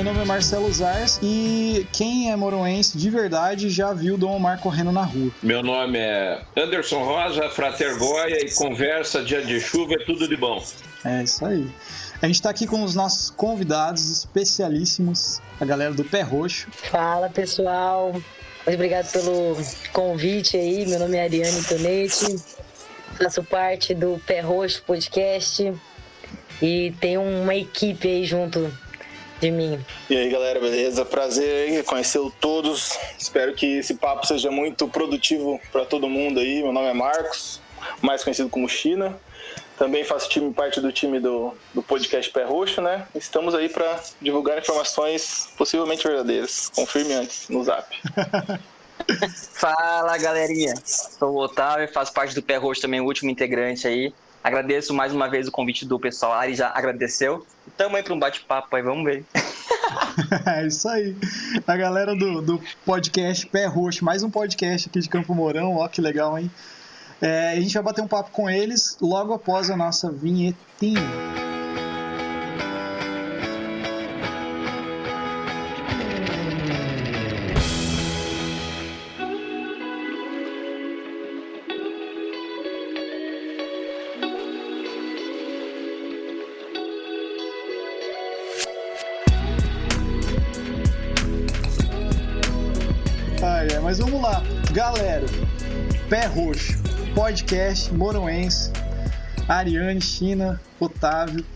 nome é Marcelo Zars e quem é moroense de verdade já viu Dom Omar correndo na rua. Meu nome é Anderson Rosa, Frater Goya, e conversa dia de chuva é tudo de bom. É isso aí. A gente tá aqui com os nossos convidados especialíssimos, a galera do Pé Roxo. Fala, pessoal. Muito obrigado pelo convite aí. Meu nome é Ariane Tonetti, faço parte do Pé Roxo Podcast e tenho uma equipe aí junto de mim. E aí, galera, beleza? Prazer aí conhecer todos. Espero que esse papo seja muito produtivo para todo mundo aí. Meu nome é Marcos, mais conhecido como China. Também faço parte do time do podcast Pé Roxo, né? Estamos aí para divulgar informações possivelmente verdadeiras. Confirme antes no Zap. Fala, galerinha. Sou o Otávio, faço parte do Pé Roxo também, o último integrante aí. Agradeço mais uma vez o convite do pessoal. A Ari já agradeceu. Tamo aí para um bate-papo aí, vamos ver. É isso aí. A galera do podcast Pé Roxo, mais um podcast aqui de Campo Mourão. Ó, que legal, hein? A gente vai bater um papo com eles logo após a nossa vinhetinha. Mas vamos lá, galera. Pé Roxo, podcast moroense, Ariane, China, Otávio.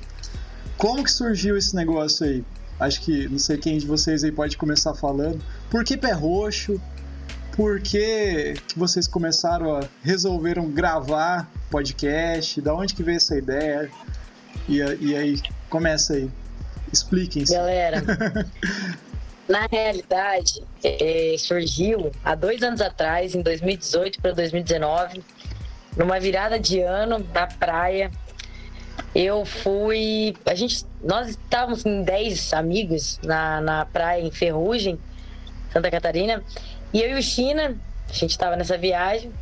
Como que surgiu esse negócio aí? Acho que não sei quem de vocês aí pode começar falando. Por que Pé Roxo? Por que vocês começaram resolveram gravar podcast? Da onde que veio essa ideia? E aí, começa aí. Expliquem-se. Galera, na realidade, surgiu há 2 anos atrás, em 2018 para 2019, numa virada de ano na praia. Nós estávamos em 10 amigos na praia em Ferrugem, Santa Catarina, e eu e o China, a gente estava nessa viagem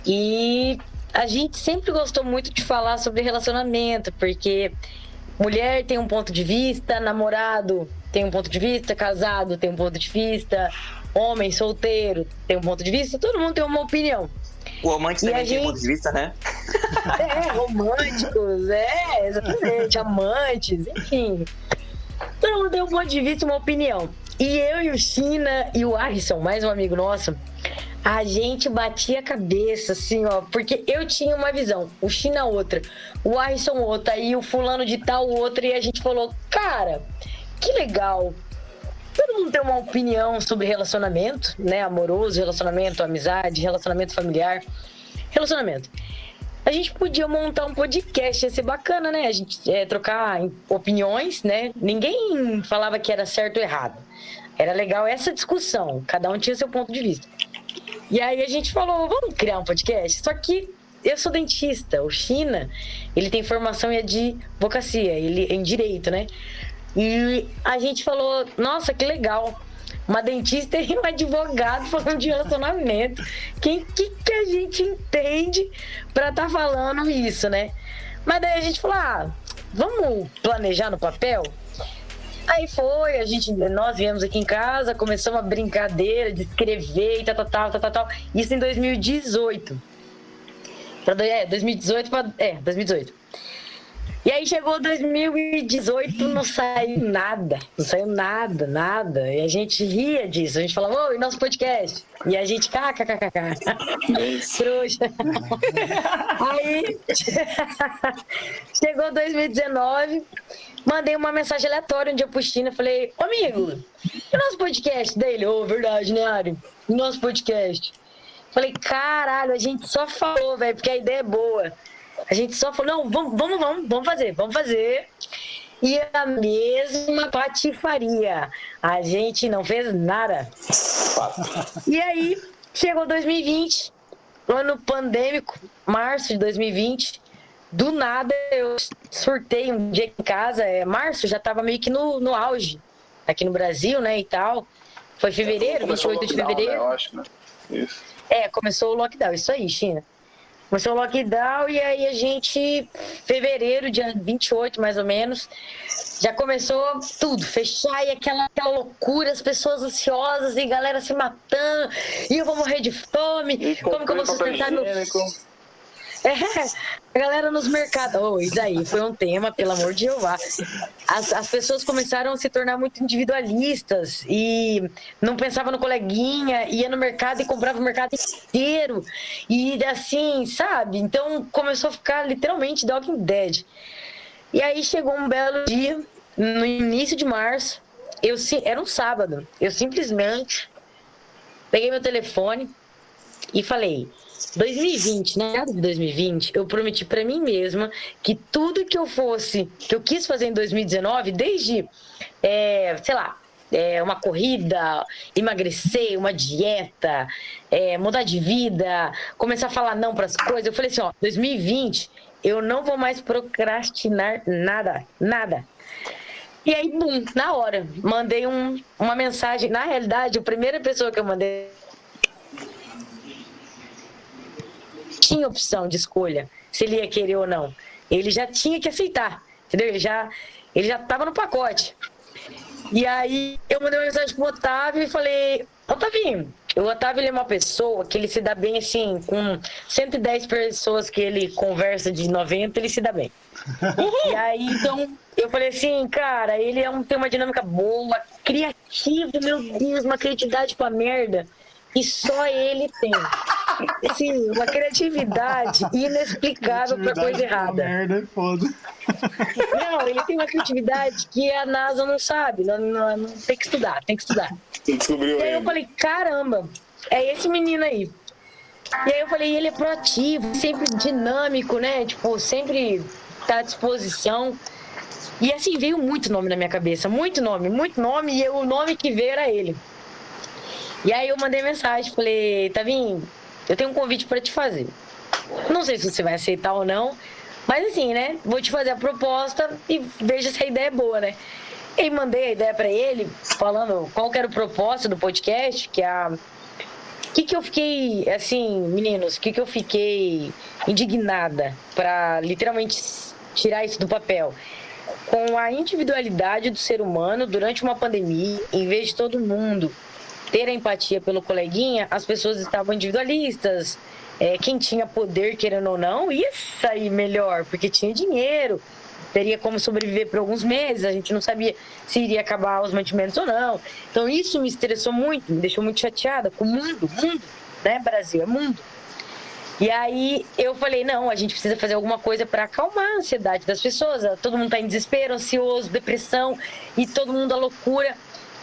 e a gente sempre gostou muito de falar sobre relacionamento, porque mulher tem um ponto de vista, namorado tem um ponto de vista, casado tem um ponto de vista, homem solteiro tem um ponto de vista, todo mundo tem uma opinião. O amante também tem ponto de vista, né? Românticos, exatamente, amantes, enfim. Todo mundo tem um ponto de vista, uma opinião. E eu e o China e o Arison, mais um amigo nosso, a gente batia a cabeça, assim, ó, porque eu tinha uma visão, o China outra, o Arison outra, aí o fulano de tal outra, e a gente falou, cara, que legal. Todo mundo tem uma opinião sobre relacionamento, né? Amoroso, relacionamento, amizade, relacionamento familiar, relacionamento. A gente podia montar um podcast, ia ser bacana, né? A gente trocar opiniões, né? Ninguém falava que era certo ou errado. Era legal essa discussão, cada um tinha seu ponto de vista. E aí a gente falou, vamos criar um podcast? Só que eu sou dentista, o China, ele tem formação em advocacia, ele é em direito, né? E a gente falou, nossa, que legal, uma dentista e um advogado falando de relacionamento. Que a gente entende pra estar falando isso, né? Mas daí a gente falou, vamos planejar no papel? Aí foi, nós viemos aqui em casa, começamos a brincadeira de escrever e tal. Isso em 2018. 2018. E aí chegou 2018, não saiu nada. E a gente ria disso. A gente falava, e nosso podcast? E a gente, kkkk. Trouxa. Aí chegou 2019, mandei uma mensagem aleatória um dia pro China. Falei, amigo, e nosso podcast dele? Verdade, né, Ari? E nosso podcast? Falei, caralho, a gente só falou, velho, porque a ideia é boa. A gente só falou, não, vamos fazer. E a mesma patifaria. A gente não fez nada. E aí, chegou 2020, ano pandêmico, março de 2020. Do nada, eu surtei um dia em casa. Março já tava meio que no auge, aqui no Brasil, né, e tal. Foi fevereiro, 28 de fevereiro. Né, eu acho, né? Isso. Começou o lockdown, isso aí, China. Começou o lockdown e aí a gente, fevereiro, dia 28 mais ou menos, já começou tudo, fechar e aquela loucura, as pessoas ansiosas e galera se matando, e eu vou morrer de fome, como que eu vou sustentar meu... A galera nos mercados. Isso aí foi um tema, pelo amor de Jeová. As pessoas começaram a se tornar muito individualistas e não pensavam no coleguinha, ia no mercado e comprava o mercado inteiro. E assim, sabe? Então começou a ficar literalmente The Walking Dead. E aí chegou um belo dia, no início de março, era um sábado, eu simplesmente peguei meu telefone e falei... 2020, né? De 2020, eu prometi pra mim mesma que tudo que eu quis fazer em 2019, desde, uma corrida, emagrecer, uma dieta, mudar de vida, começar a falar não pras coisas. Eu falei assim, 2020, eu não vou mais procrastinar nada. E aí, bum, na hora, mandei uma mensagem. Na realidade, a primeira pessoa que eu mandei tinha opção de escolha, se ele ia querer ou não. Ele já tinha que aceitar, entendeu? Ele já estava no pacote. E aí eu mandei uma mensagem pro Otávio e falei, Otavinho, o Otávio ele é uma pessoa que ele se dá bem assim, com 110 pessoas que ele conversa de 90, ele se dá bem. E aí, então, eu falei assim, cara, ele tem uma dinâmica boa, criativo, meu Deus, uma criatividade pra merda. E só ele tem. Assim, uma criatividade inexplicável pra coisa errada. Merda, é foda. Não, ele tem uma criatividade que a NASA não sabe. Não, tem que estudar. Descobriu E aí eu falei, caramba, é esse menino aí. E aí eu falei, ele é proativo, sempre dinâmico, né? Tipo, sempre tá à disposição. E assim, veio muito nome na minha cabeça. Muito nome. E o nome que veio era ele. E aí eu mandei mensagem, falei, Tavinho, eu tenho um convite pra te fazer. Não sei se você vai aceitar ou não, mas assim, né? Vou te fazer a proposta e veja se a ideia é boa, né? E aí mandei a ideia pra ele, falando qual que era o propósito do podcast, que eu fiquei, assim, meninos, que eu fiquei indignada pra literalmente tirar isso do papel. Com a individualidade do ser humano durante uma pandemia, em vez de todo mundo ter a empatia pelo coleguinha, as pessoas estavam individualistas. Quem tinha poder, querendo ou não, ia sair melhor, porque tinha dinheiro, teria como sobreviver por alguns meses, a gente não sabia se iria acabar os mantimentos ou não. Então isso me estressou muito, me deixou muito chateada com o mundo, né, Brasil, é mundo. E aí eu falei, não, a gente precisa fazer alguma coisa para acalmar a ansiedade das pessoas, todo mundo tá em desespero, ansioso, depressão, e todo mundo à loucura.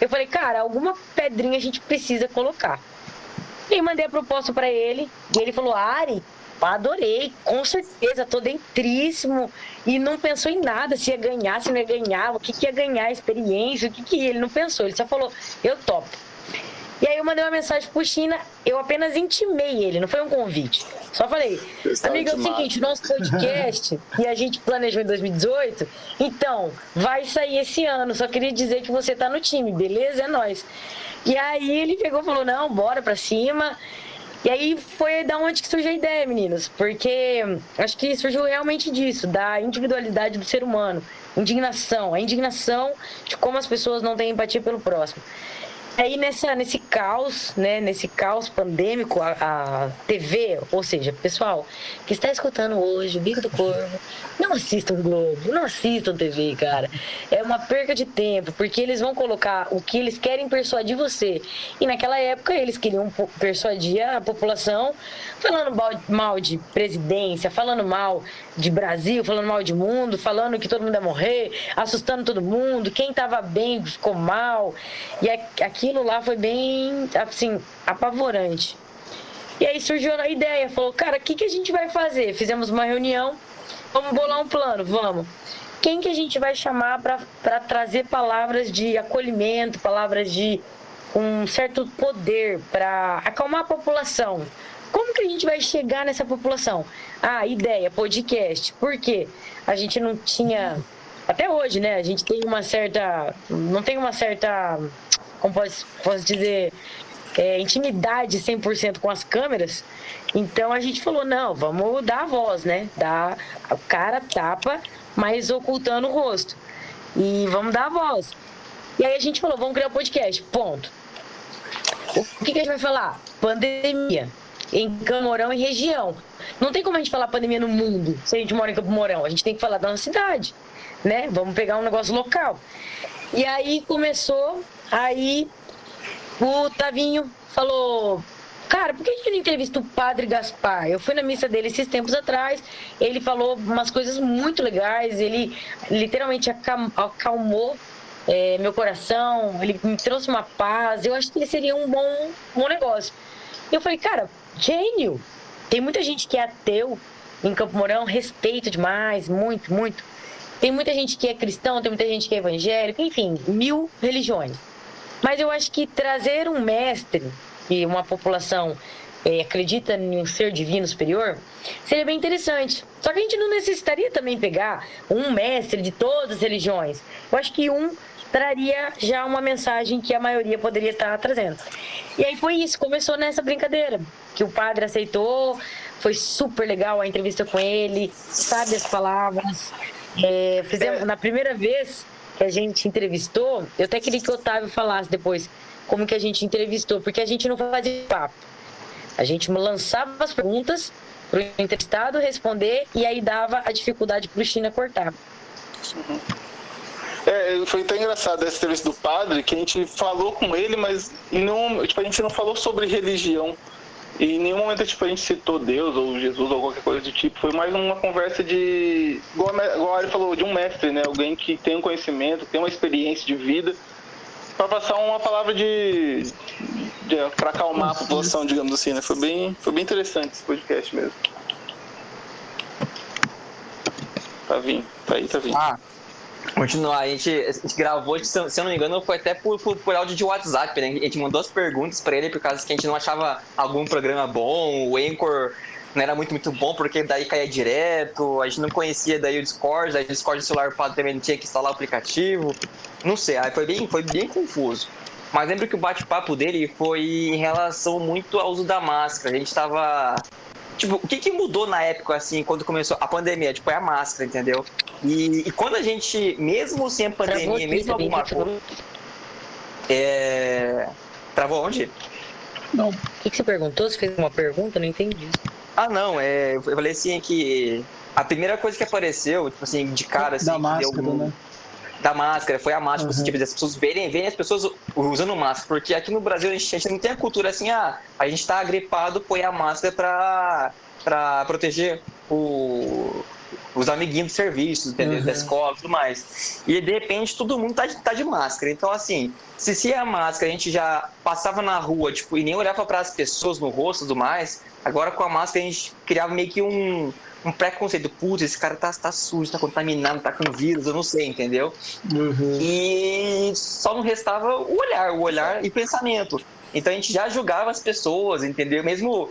Eu falei, cara, alguma pedrinha a gente precisa colocar. E mandei a proposta para ele. E ele falou, Ari, adorei, com certeza, tô dentríssimo. E não pensou em nada, se ia ganhar, se não ia ganhar, o que ia ganhar, experiência, ele não pensou. Ele só falou, eu topo. E aí eu mandei uma mensagem pro China, eu apenas intimei ele, não foi um convite. Só falei, amigo, é o seguinte, nosso podcast, que a gente planejou em 2018, então, vai sair esse ano, só queria dizer que você tá no time, beleza? É nóis. E aí ele pegou e falou, não, bora pra cima. E aí foi da onde que surgiu a ideia, meninos, porque acho que surgiu realmente disso, da individualidade do ser humano, a indignação de como as pessoas não têm empatia pelo próximo. Aí nesse caos, né, nesse caos pandêmico, a TV, ou seja, pessoal que está escutando hoje o Bico do Corvo, não assistam Globo, não assistam TV, cara. É uma perca de tempo, porque eles vão colocar o que eles querem persuadir você. E naquela época eles queriam persuadir a população falando mal de presidência, falando mal de Brasil, falando mal de mundo, falando que todo mundo ia morrer, assustando todo mundo, quem estava bem ficou mal. E aquilo lá foi bem, assim, apavorante. E aí surgiu a ideia, falou, cara, o que a gente vai fazer? Fizemos uma reunião, vamos bolar um plano, vamos. Quem que a gente vai chamar para trazer palavras de acolhimento, palavras de um certo poder para acalmar a população? Como que a gente vai chegar nessa população? Ideia, podcast. Por quê? A gente não tinha... Até hoje, né? A gente tem uma certa... Não tem uma certa... Como posso dizer? intimidade 100% com as câmeras. Então a gente falou, não, vamos dar a voz, né? O cara tapa, mas ocultando o rosto. E vamos dar a voz. E aí a gente falou, vamos criar um podcast, ponto. O que a gente vai falar? Pandemia. Em Campo Mourão e região. Não tem como a gente falar pandemia no mundo se a gente mora em Campo Mourão. A gente tem que falar da nossa cidade, né? Vamos pegar um negócio local. E aí começou, aí o Tavinho falou, cara, por que a gente não entrevista o Padre Gaspar? Eu fui na missa dele esses tempos atrás, ele falou umas coisas muito legais, ele literalmente acalmou meu coração, ele me trouxe uma paz, eu acho que ele seria um bom negócio. E eu falei, cara, gênio! Tem muita gente que é ateu em Campo Mourão, respeito demais, muito, muito. Tem muita gente que é cristão, tem muita gente que é evangélico, enfim, 1000 religiões. Mas eu acho que trazer um mestre, e uma população acredita em um ser divino superior, seria bem interessante. Só que a gente não necessitaria também pegar um mestre de todas as religiões. Eu acho que traria já uma mensagem que a maioria poderia estar trazendo. E aí foi isso, começou nessa brincadeira, que o padre aceitou, foi super legal a entrevista com ele, sabe as palavras. Fizemos, na primeira vez que a gente entrevistou, eu até queria que o Otávio falasse depois como que a gente entrevistou, porque a gente não fazia papo. A gente lançava as perguntas para o entrevistado responder e aí dava a dificuldade para o China cortar. Foi até engraçado essa entrevista do padre, que a gente falou com ele, mas a gente não falou sobre religião. E em nenhum momento a gente citou Deus ou Jesus ou qualquer coisa do tipo. Foi mais uma conversa igual a Ari falou, de um mestre, né? Alguém que tem um conhecimento, tem uma experiência de vida, para passar uma palavra para acalmar a população, digamos assim, né? Foi bem interessante esse podcast mesmo. Tá aí. Continuar, a gente gravou, se eu não me engano, foi até por áudio de WhatsApp, né? A gente mandou as perguntas pra ele por causa que a gente não achava algum programa bom, o Anchor não era muito bom, porque daí caía direto, a gente não conhecia daí o Discord do celular do padre também não tinha que instalar o aplicativo, não sei, aí foi bem confuso. Mas lembro que o bate-papo dele foi em relação muito ao uso da máscara, a gente tava... Tipo, o que mudou na época, assim, quando começou a pandemia? Tipo, é a máscara, entendeu? E quando a gente, mesmo sem a pandemia, mesmo alguma coisa... Travou onde? Não. O que você perguntou? Você fez uma pergunta? Não entendi. Não, eu falei assim que a primeira coisa que apareceu, tipo assim, de cara, assim... Da máscara, né? Da máscara, foi a máscara, assim, tipo, as pessoas verem as pessoas usando máscara, porque aqui no Brasil a gente não tem a cultura assim, a gente tá gripado, põe a máscara pra proteger os amiguinhos do serviço, entendeu? Da escola e tudo mais. E de repente todo mundo tá de máscara, então assim, se a máscara a gente já passava na rua, tipo, e nem olhava para as pessoas no rosto e tudo mais, agora com a máscara a gente criava meio que um preconceito, putz, esse cara tá sujo, tá contaminado, tá com vírus, eu não sei, entendeu? E só não restava o olhar e pensamento. Então a gente já julgava as pessoas, entendeu? Mesmo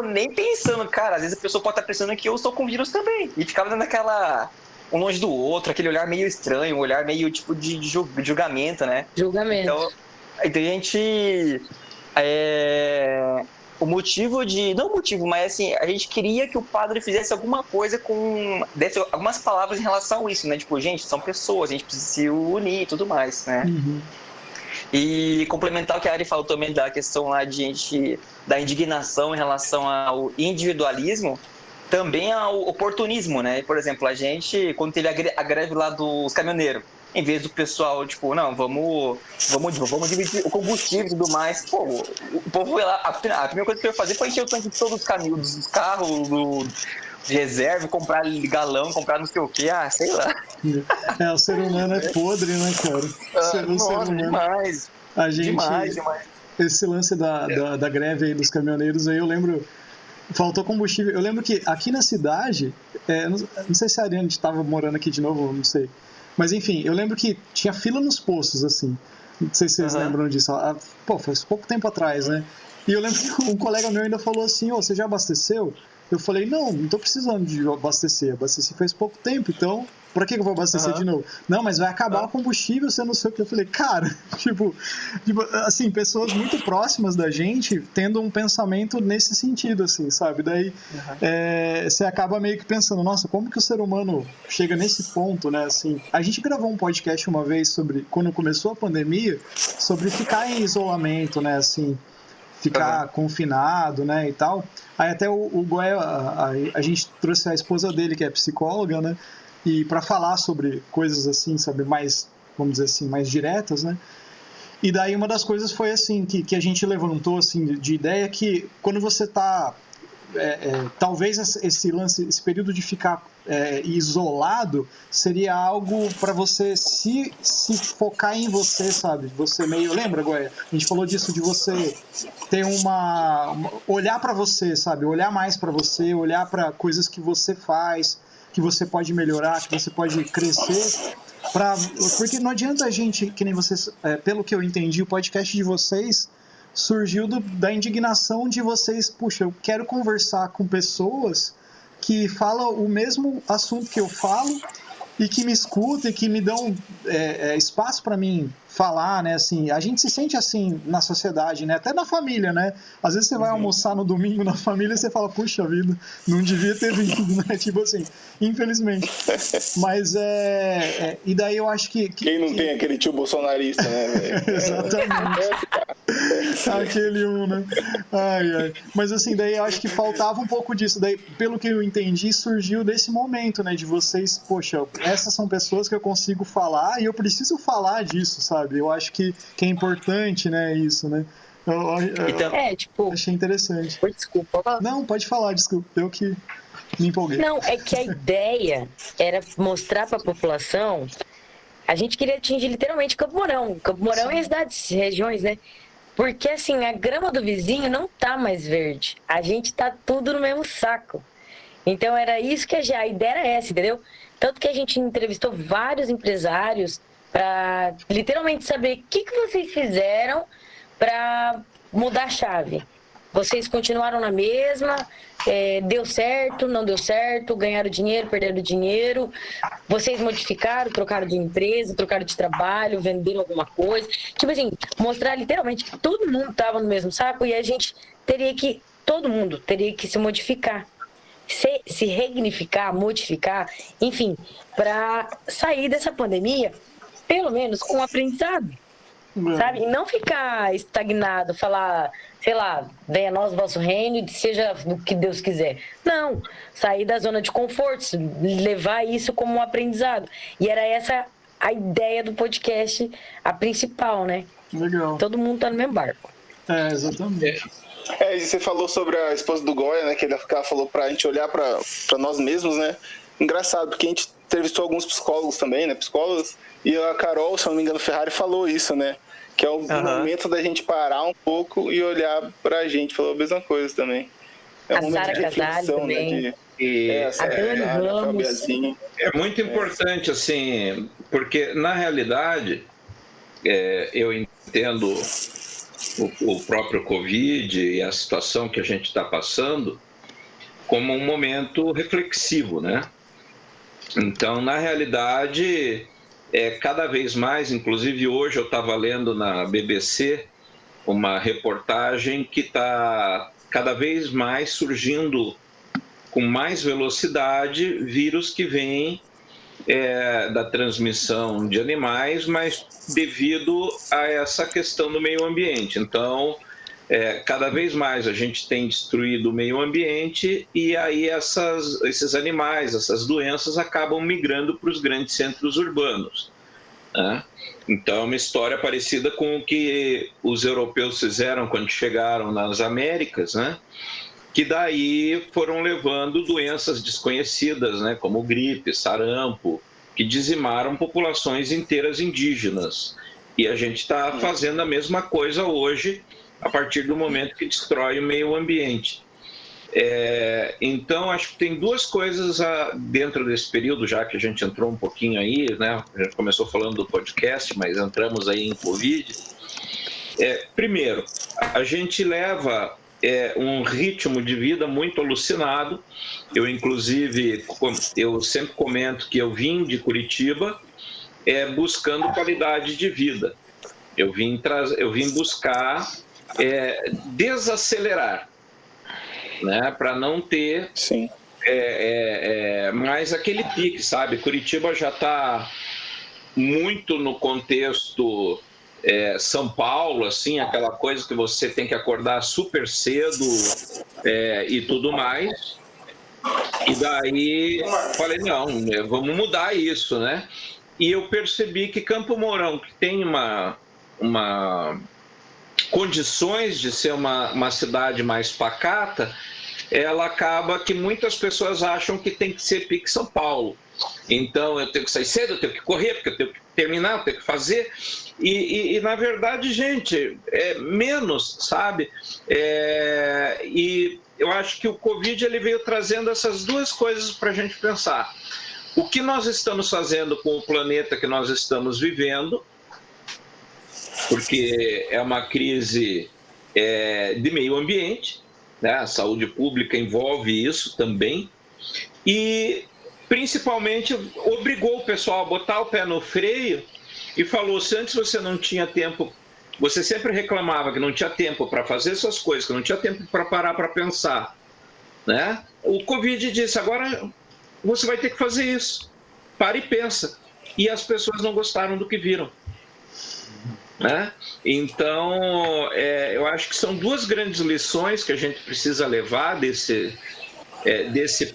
nem pensando, cara, às vezes a pessoa pode estar pensando que eu estou com vírus também. E ficava dando um longe do outro, aquele olhar meio estranho, um olhar meio tipo de julgamento, né? Julgamento. Então a gente... mas assim, a gente queria que o padre fizesse alguma coisa desse algumas palavras em relação a isso, né? Tipo, gente, são pessoas, a gente precisa se unir e tudo mais, né? E complementar o que a Ari falou também da questão lá da indignação em relação ao individualismo, também ao oportunismo, né? Por exemplo, a gente, quando teve a greve lá dos caminhoneiros, em vez do pessoal, tipo, não, vamos dividir o combustível e tudo mais. Pô, o povo foi lá, a primeira coisa que eu ia fazer foi encher o tanque de todos os caminhos, dos carros, de reserva, comprar galão, comprar não sei o quê, sei lá. O ser humano é podre, né, cara? Nossa, demais. A gente, demais. Esse lance da greve aí dos caminhoneiros aí, eu lembro, faltou combustível. Eu lembro que aqui na cidade, não sei se a Ariane estava morando aqui de novo, não sei. Mas enfim, eu lembro que tinha fila nos postos, assim. Não sei se vocês lembram disso. Faz pouco tempo atrás, né? E eu lembro que um colega meu ainda falou assim, você já abasteceu? Eu falei, não tô precisando de abastecer. Abasteci faz pouco tempo, então Pra que eu vou abastecer de novo? Não, mas vai acabar o combustível, você não sei o que. Eu falei, cara, tipo, assim, pessoas muito próximas da gente tendo um pensamento nesse sentido, assim, sabe? Daí você acaba meio que pensando, nossa, como que o ser humano chega nesse ponto, né? Assim, a gente gravou um podcast uma vez sobre, quando começou a pandemia, sobre ficar em isolamento, né? Assim, ficar confinado, né, e tal. Aí até o Goé, a gente trouxe a esposa dele, que é psicóloga, né, e para falar sobre coisas assim, sabe, mais, vamos dizer assim, mais diretas, né. E daí uma das coisas foi assim, que a gente levantou, assim, de ideia que quando você tá, talvez esse período de ficar isolado seria algo para você se focar em você, sabe? Você meio... Lembra, Goya? A gente falou disso, de você ter olhar para você, sabe? Olhar mais para você, olhar para coisas que você faz, que você pode melhorar, que você pode crescer. Porque não adianta a gente, que nem vocês... pelo que eu entendi, o podcast de vocês surgiu da indignação de vocês, puxa, eu quero conversar com pessoas que falam o mesmo assunto que eu falo e que me escutam e que me dão espaço para mim falar, né, assim, a gente se sente assim na sociedade, né, até na família, né, às vezes você vai almoçar no domingo na família e você fala, puxa vida, não devia ter vindo, né, tipo assim, infelizmente, mas e daí eu acho que quem não tem aquele tio bolsonarista, né, velho? Exatamente. Aquele né? Ai. Mas assim, daí eu acho que faltava um pouco disso. Daí, pelo que eu entendi, surgiu desse momento, né? De vocês, poxa, essas são pessoas que eu consigo falar e eu preciso falar disso, sabe? Eu acho que é importante, né? Isso, né? Eu achei interessante. Desculpa. Não, pode falar, desculpa. Eu que me empolguei. Não, é que a ideia era mostrar para a população. A gente queria atingir literalmente Campo Mourão. Campo Mourão e as cidades, regiões, né? Porque, assim, a grama do vizinho não tá mais verde. A gente tá tudo no mesmo saco. Então, era isso que a ideia era essa, entendeu? Tanto que a gente entrevistou vários empresários para literalmente saber o que vocês fizeram para mudar a chave. Vocês continuaram na mesma, deu certo, não deu certo, ganharam dinheiro, perderam dinheiro, vocês modificaram, trocaram de empresa, trocaram de trabalho, venderam alguma coisa. Tipo assim, mostrar literalmente que todo mundo estava no mesmo saco e a gente todo mundo teria que se modificar, se resignificar, modificar, enfim, para sair dessa pandemia, pelo menos com um aprendizado. Sabe? E não ficar estagnado, falar, sei lá, venha a nós o vosso reino e seja o que Deus quiser. Não, sair da zona de conforto, levar isso como um aprendizado. E era essa a ideia do podcast, a principal, né? Legal. Todo mundo tá no mesmo barco. Exatamente. E você falou sobre a esposa do Goya, né? Que ela falou pra gente olhar pra nós mesmos, né? Engraçado, porque a gente entrevistou alguns psicólogos também, né? Psicólogos. E a Carol, se eu não me engano, Ferrari falou isso, né? Que é o momento da gente parar um pouco e olhar pra gente. Falou a mesma coisa também. É um momento de reflexão, né? A Dani Ramos. É muito importante, assim, porque na realidade eu entendo o próprio Covid e a situação que a gente está passando como um momento reflexivo, né? Então, na realidade, cada vez mais, inclusive hoje eu estava lendo na BBC uma reportagem que está cada vez mais surgindo com mais velocidade vírus que vêm da transmissão de animais, mas devido a essa questão do meio ambiente. Então, cada vez mais a gente tem destruído o meio ambiente e aí esses animais, essas doenças acabam migrando para os grandes centros urbanos, né? Então, é uma história parecida com o que os europeus fizeram quando chegaram nas Américas, né? Que daí foram levando doenças desconhecidas, né? Como gripe, sarampo, que dizimaram populações inteiras indígenas. E a gente está fazendo a mesma coisa hoje, a partir do momento que destrói o meio ambiente. Então, acho que tem duas coisas dentro desse período, já que a gente entrou um pouquinho aí, né? A gente começou falando do podcast, mas entramos aí em Covid. Primeiro, a gente leva um ritmo de vida muito alucinado. Eu, inclusive, eu sempre comento que eu vim de Curitiba buscando qualidade de vida. Eu vim buscar desacelerar, né, para não ter mais aquele pique, sabe? Curitiba já está muito no contexto São Paulo, assim, aquela coisa que você tem que acordar super cedo e tudo mais. E daí falei, não, vamos mudar isso, né? E eu percebi que Campo Mourão, que tem uma condições de ser uma cidade mais pacata, ela acaba que muitas pessoas acham que tem que ser pique São Paulo. Então eu tenho que sair cedo, eu tenho que correr, porque eu tenho que terminar, eu tenho que fazer. E na verdade, gente, menos, sabe? E eu acho que o Covid ele veio trazendo essas duas coisas para a gente pensar. O que nós estamos fazendo com o planeta que nós estamos vivendo, porque é uma crise de meio ambiente, né? A saúde pública envolve isso também, e principalmente obrigou o pessoal a botar o pé no freio e falou, se antes você não tinha tempo, você sempre reclamava que não tinha tempo para fazer suas coisas, que não tinha tempo para parar para pensar, né? O Covid disse, agora você vai ter que fazer isso, para e pensa. E as pessoas não gostaram do que viram, né? Então, eu acho que são duas grandes lições que a gente precisa levar desse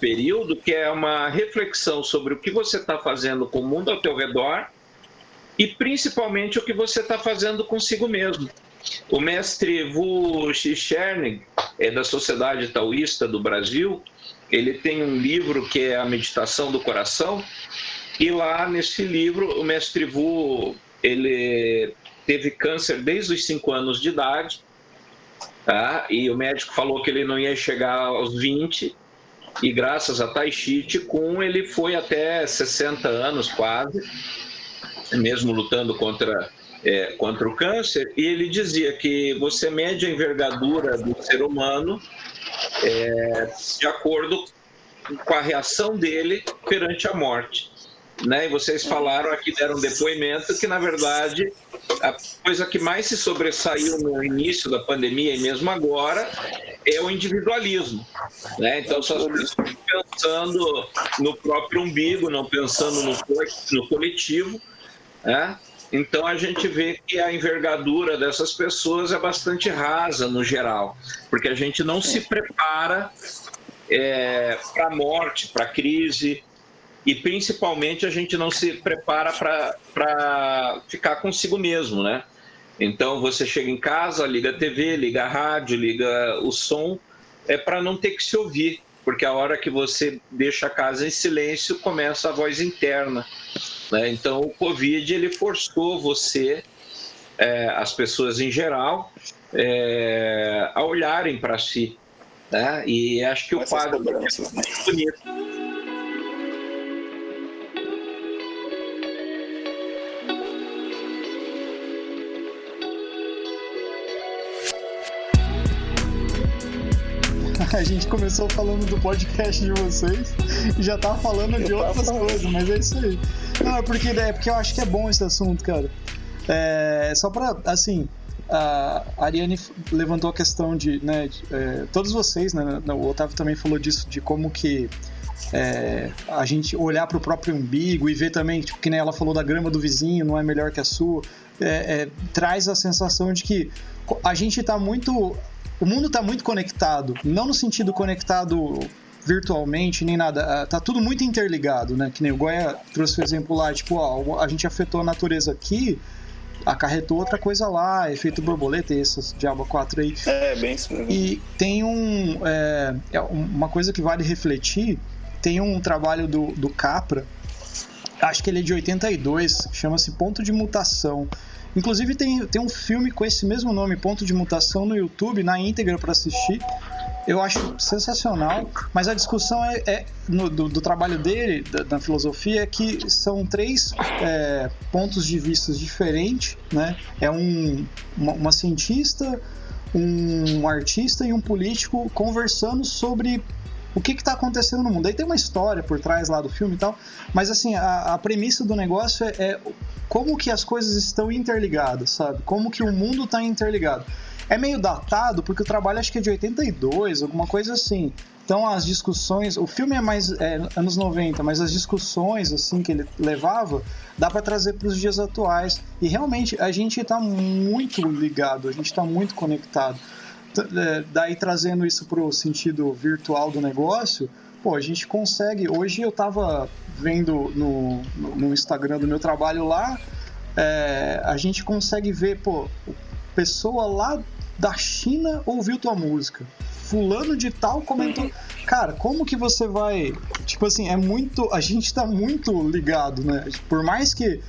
período, que é uma reflexão sobre o que você está fazendo com o mundo ao teu redor e principalmente o que você está fazendo consigo mesmo. O mestre Wu Xichernig, da Sociedade Taoísta do Brasil, ele tem um livro que é A Meditação do Coração, e lá nesse livro o mestre Wu, ele teve câncer desde os 5 anos de idade, tá? E o médico falou que ele não ia chegar aos 20, e graças a Tai Chi Qigong ele foi até 60 anos quase, mesmo lutando contra o câncer, e ele dizia que você mede a envergadura do ser humano de acordo com a reação dele perante a morte, né? E vocês falaram aqui, deram um depoimento que, na verdade, a coisa que mais se sobressaiu no início da pandemia e mesmo agora é o individualismo, né? Então, só as pessoas pensando no próprio umbigo, não pensando no coletivo, né? Então, a gente vê que a envergadura dessas pessoas é bastante rasa, no geral, porque a gente não se prepara para a morte, para a crise, e principalmente a gente não se prepara para ficar consigo mesmo, né? Então, você chega em casa, liga a TV, liga a rádio, liga o som, para não ter que se ouvir, porque a hora que você deixa a casa em silêncio, começa a voz interna, né? Então, o Covid, ele forçou você, as pessoas em geral, a olharem para si, né? E acho que o quadro é muito bonito. A gente começou falando do podcast de vocês e já tá falando de outras coisas, mas é isso aí. Não, porque eu acho que é bom esse assunto, cara. Só pra, assim, a Ariane levantou a questão de, né, todos vocês, né, o Otávio também falou disso, de como que a gente olhar pro próprio umbigo e ver também, tipo, que nem ela falou da grama do vizinho, não é melhor que a sua, traz a sensação de que a gente tá muito... O mundo está muito conectado, não no sentido conectado virtualmente nem nada, tá tudo muito interligado, né? Que nem o Goya trouxe o exemplo lá, tipo, a gente afetou a natureza aqui, acarretou outra coisa lá, efeito borboleta e essas diabo 4 aí. Bem isso mesmo. E tem uma coisa que vale refletir, tem um trabalho do Capra, acho que ele é de 82, chama-se Ponto de Mutação. Inclusive tem um filme com esse mesmo nome, Ponto de Mutação, no YouTube, na íntegra para assistir. Eu acho sensacional, mas a discussão do trabalho dele, da filosofia, é que são 3 pontos de vista diferentes, né? É uma cientista, um artista e um político conversando sobre o que está acontecendo no mundo. Aí tem uma história por trás lá do filme e tal, mas assim, a premissa do negócio é como que as coisas estão interligadas, sabe? Como que o mundo está interligado. É meio datado, porque o trabalho acho que é de 82, alguma coisa assim. Então as discussões, o filme é mais anos 90, mas as discussões assim que ele levava, dá para trazer para os dias atuais. E realmente a gente está muito ligado, a gente está muito conectado. Daí trazendo isso para o sentido virtual do negócio, pô, a gente consegue. Hoje eu estava vendo no Instagram do meu trabalho lá, a gente consegue ver, pô, pessoa lá da China ouviu tua música, fulano de tal comentou. Cara, como que você vai, tipo assim, a gente tá muito ligado, né? Por mais que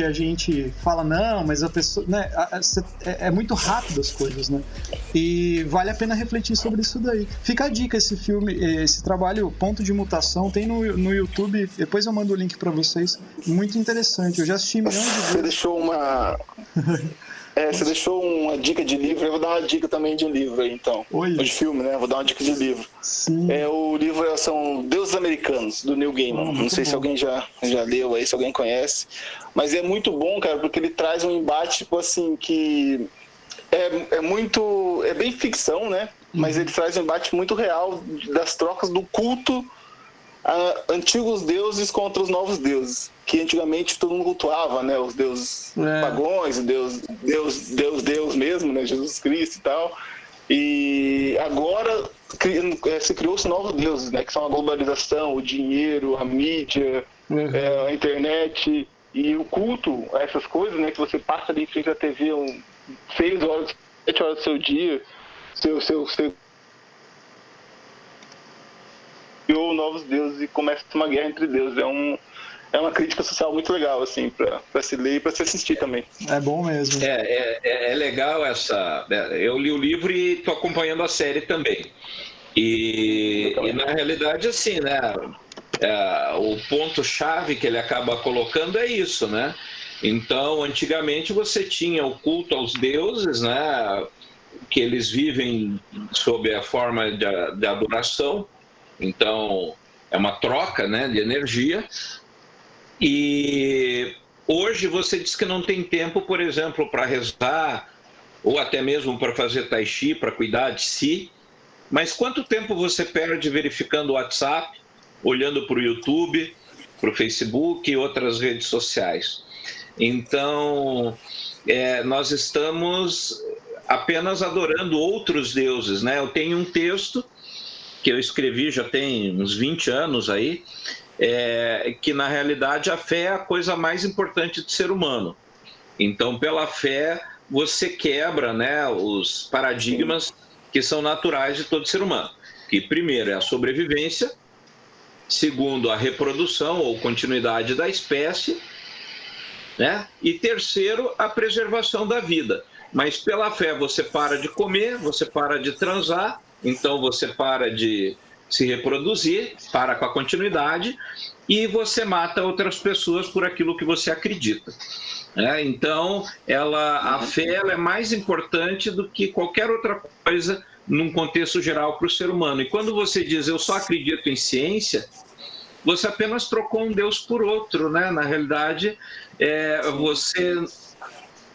a gente fala, não, mas a pessoa, né, é muito rápido as coisas, né? E vale a pena refletir sobre isso daí. Fica a dica, esse filme, esse trabalho Ponto de Mutação, tem no YouTube, depois eu mando o link pra vocês, muito interessante, eu já assisti milhões de vezes. Você deixou você deixou uma dica de livro, eu vou dar uma dica também de livro aí, então. Oi. De filme, né? Vou dar uma dica de livro. Sim. O livro são Deuses Americanos, do Neil Gaiman. Não sei se alguém já leu aí, se alguém conhece. Mas é muito bom, cara, porque ele traz um embate, tipo assim, que é bem ficção, né? Mas ele traz um embate muito real das trocas do culto a antigos deuses contra os novos deuses, que antigamente todo mundo cultuava, né, os deuses pagões, o Deus mesmo, né, Jesus Cristo e tal, e agora se criou-se novos deuses, né, que são a globalização, o dinheiro, a mídia, a internet e o culto a essas coisas, né, que você passa ali em frente à TV 6 horas, 7 horas do seu dia, seu criou novos deuses e começa uma guerra entre deuses. É uma crítica social muito legal, assim, para se ler e para se assistir também. É bom mesmo. É legal essa... Eu li o livro e estou acompanhando a série também. E na realidade, assim, né? O ponto-chave que ele acaba colocando é isso, né? Então, antigamente você tinha o culto aos deuses, né? Que eles vivem sob a forma de adoração. Então, é uma troca, né, de energia. E hoje você diz que não tem tempo, por exemplo, para rezar, ou até mesmo para fazer tai chi, para cuidar de si. Mas quanto tempo você perde verificando o WhatsApp, olhando para o YouTube, para o Facebook e outras redes sociais? Então, nós estamos apenas adorando outros deuses, né? Eu tenho um texto que eu escrevi já tem uns 20 anos aí, que na realidade a fé é a coisa mais importante do ser humano. Então, pela fé, você quebra, né, os paradigmas que são naturais de todo ser humano. Que primeiro é a sobrevivência, segundo a reprodução ou continuidade da espécie, né, e terceiro a preservação da vida. Mas pela fé você para de comer, você para de transar, então você para de se reproduzir, para com a continuidade, e você mata outras pessoas por aquilo que você acredita. Então, a fé ela é mais importante do que qualquer outra coisa num contexto geral para o ser humano. E quando você diz, eu só acredito em ciência, você apenas trocou um Deus por outro, né? Na realidade, você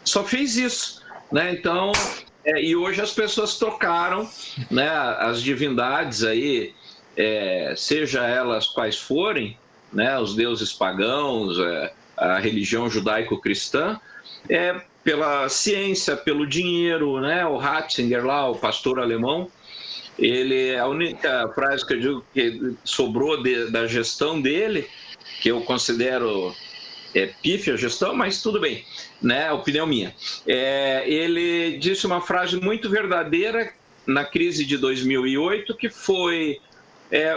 só fez isso, né? Então... e hoje as pessoas trocaram, né, as divindades aí, seja elas quais forem, né, os deuses pagãos, a religião judaico-cristã, pela ciência, pelo dinheiro, né? O Ratzinger lá, o pastor alemão, a única frase que eu digo que sobrou da gestão dele, que eu considero pífia a gestão, mas tudo bem, né? Opinião minha. Ele disse uma frase muito verdadeira na crise de 2008, que foi: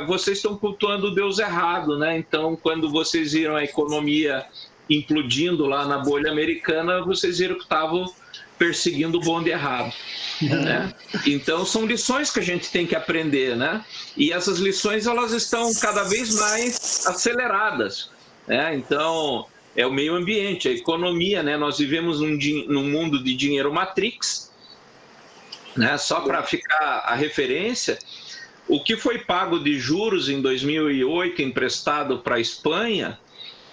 vocês estão cultuando o Deus errado, né? Então, quando vocês viram a economia implodindo lá na bolha americana, vocês viram que estavam perseguindo o bonde errado, né? Então, são lições que a gente tem que aprender, né? E essas lições, elas estão cada vez mais aceleradas, né? Então... o meio ambiente, a economia, né? Nós vivemos num mundo de dinheiro matrix, né? Só para ficar a referência, o que foi pago de juros em 2008 emprestado para a Espanha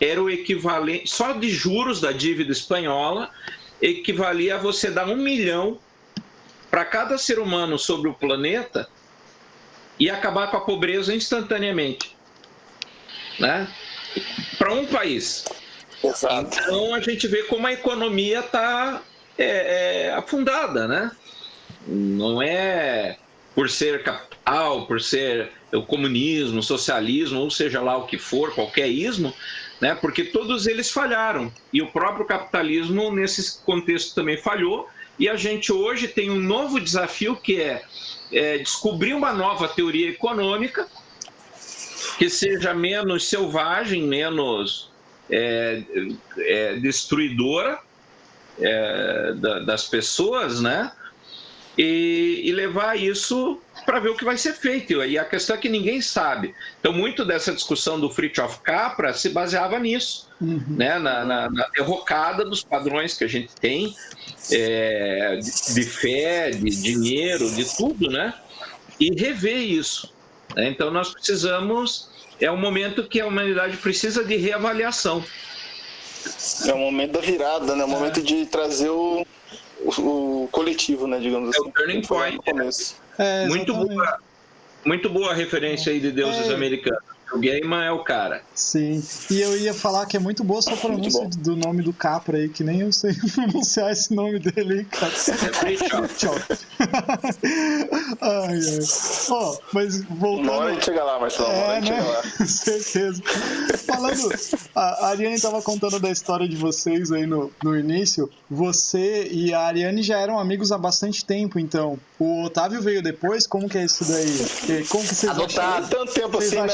era o equivalente, só de juros da dívida espanhola, equivalia a você dar 1 milhão para cada ser humano sobre o planeta e acabar com a pobreza instantaneamente, né? Para um país. Exato. Então a gente vê como a economia está afundada, né? Não é por ser capital, por ser o comunismo, o socialismo, ou seja lá o que for, qualquer ismo, né? Porque todos eles falharam. E o próprio capitalismo, nesse contexto, também falhou. E a gente hoje tem um novo desafio que é descobrir uma nova teoria econômica que seja menos selvagem, menos destruidora das pessoas, né? E levar isso para ver o que vai ser feito. E a questão é que ninguém sabe. Então, muito dessa discussão do Fritjof Capra se baseava nisso, né? Na derrocada dos padrões que a gente tem, de fé, de dinheiro, de tudo, né? E rever isso, né? Então, nós precisamos... É um momento que a humanidade precisa de reavaliação. É o momento da virada, né? É o momento de trazer o coletivo, né? Digamos assim. É o turning point. Muito boa a referência aí de deuses americanos. O Gaiman é o cara. Sim. E eu ia falar que é muito boa a sua pronúncia do nome do Capra aí, que nem eu sei pronunciar esse nome dele aí, cara. Ai. Ó, mas voltando... Uma hora a gente chega lá, Marcelo. Uma hora a gente chega lá. Certeza. Falando... A Ariane estava contando da história de vocês aí no início. Você e a Ariane já eram amigos há bastante tempo, então. O Otávio veio depois? Como que é isso daí? Como que vocês acharam? Tanto tempo assim, né?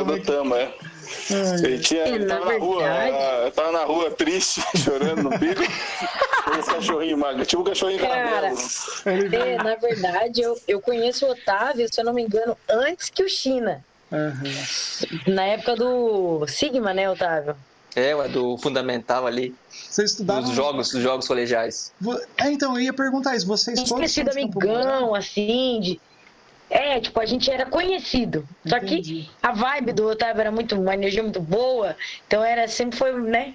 Adotamos, Ele tava na rua triste, chorando no bico. Um cachorrinho magro, tipo um cachorrinho caramelo. Na verdade, eu conheço o Otávio, se eu não me engano, antes que o China. Na época do Sigma, né, Otávio? Do fundamental ali. Vocês estudaram... Dos jogos colegiais. Então, eu ia perguntar isso. Vocês todos... A gente tinha sido amigão, assim, de... a gente era conhecido. Só que a vibe do Otávio era uma energia muito boa. Então sempre foi, né?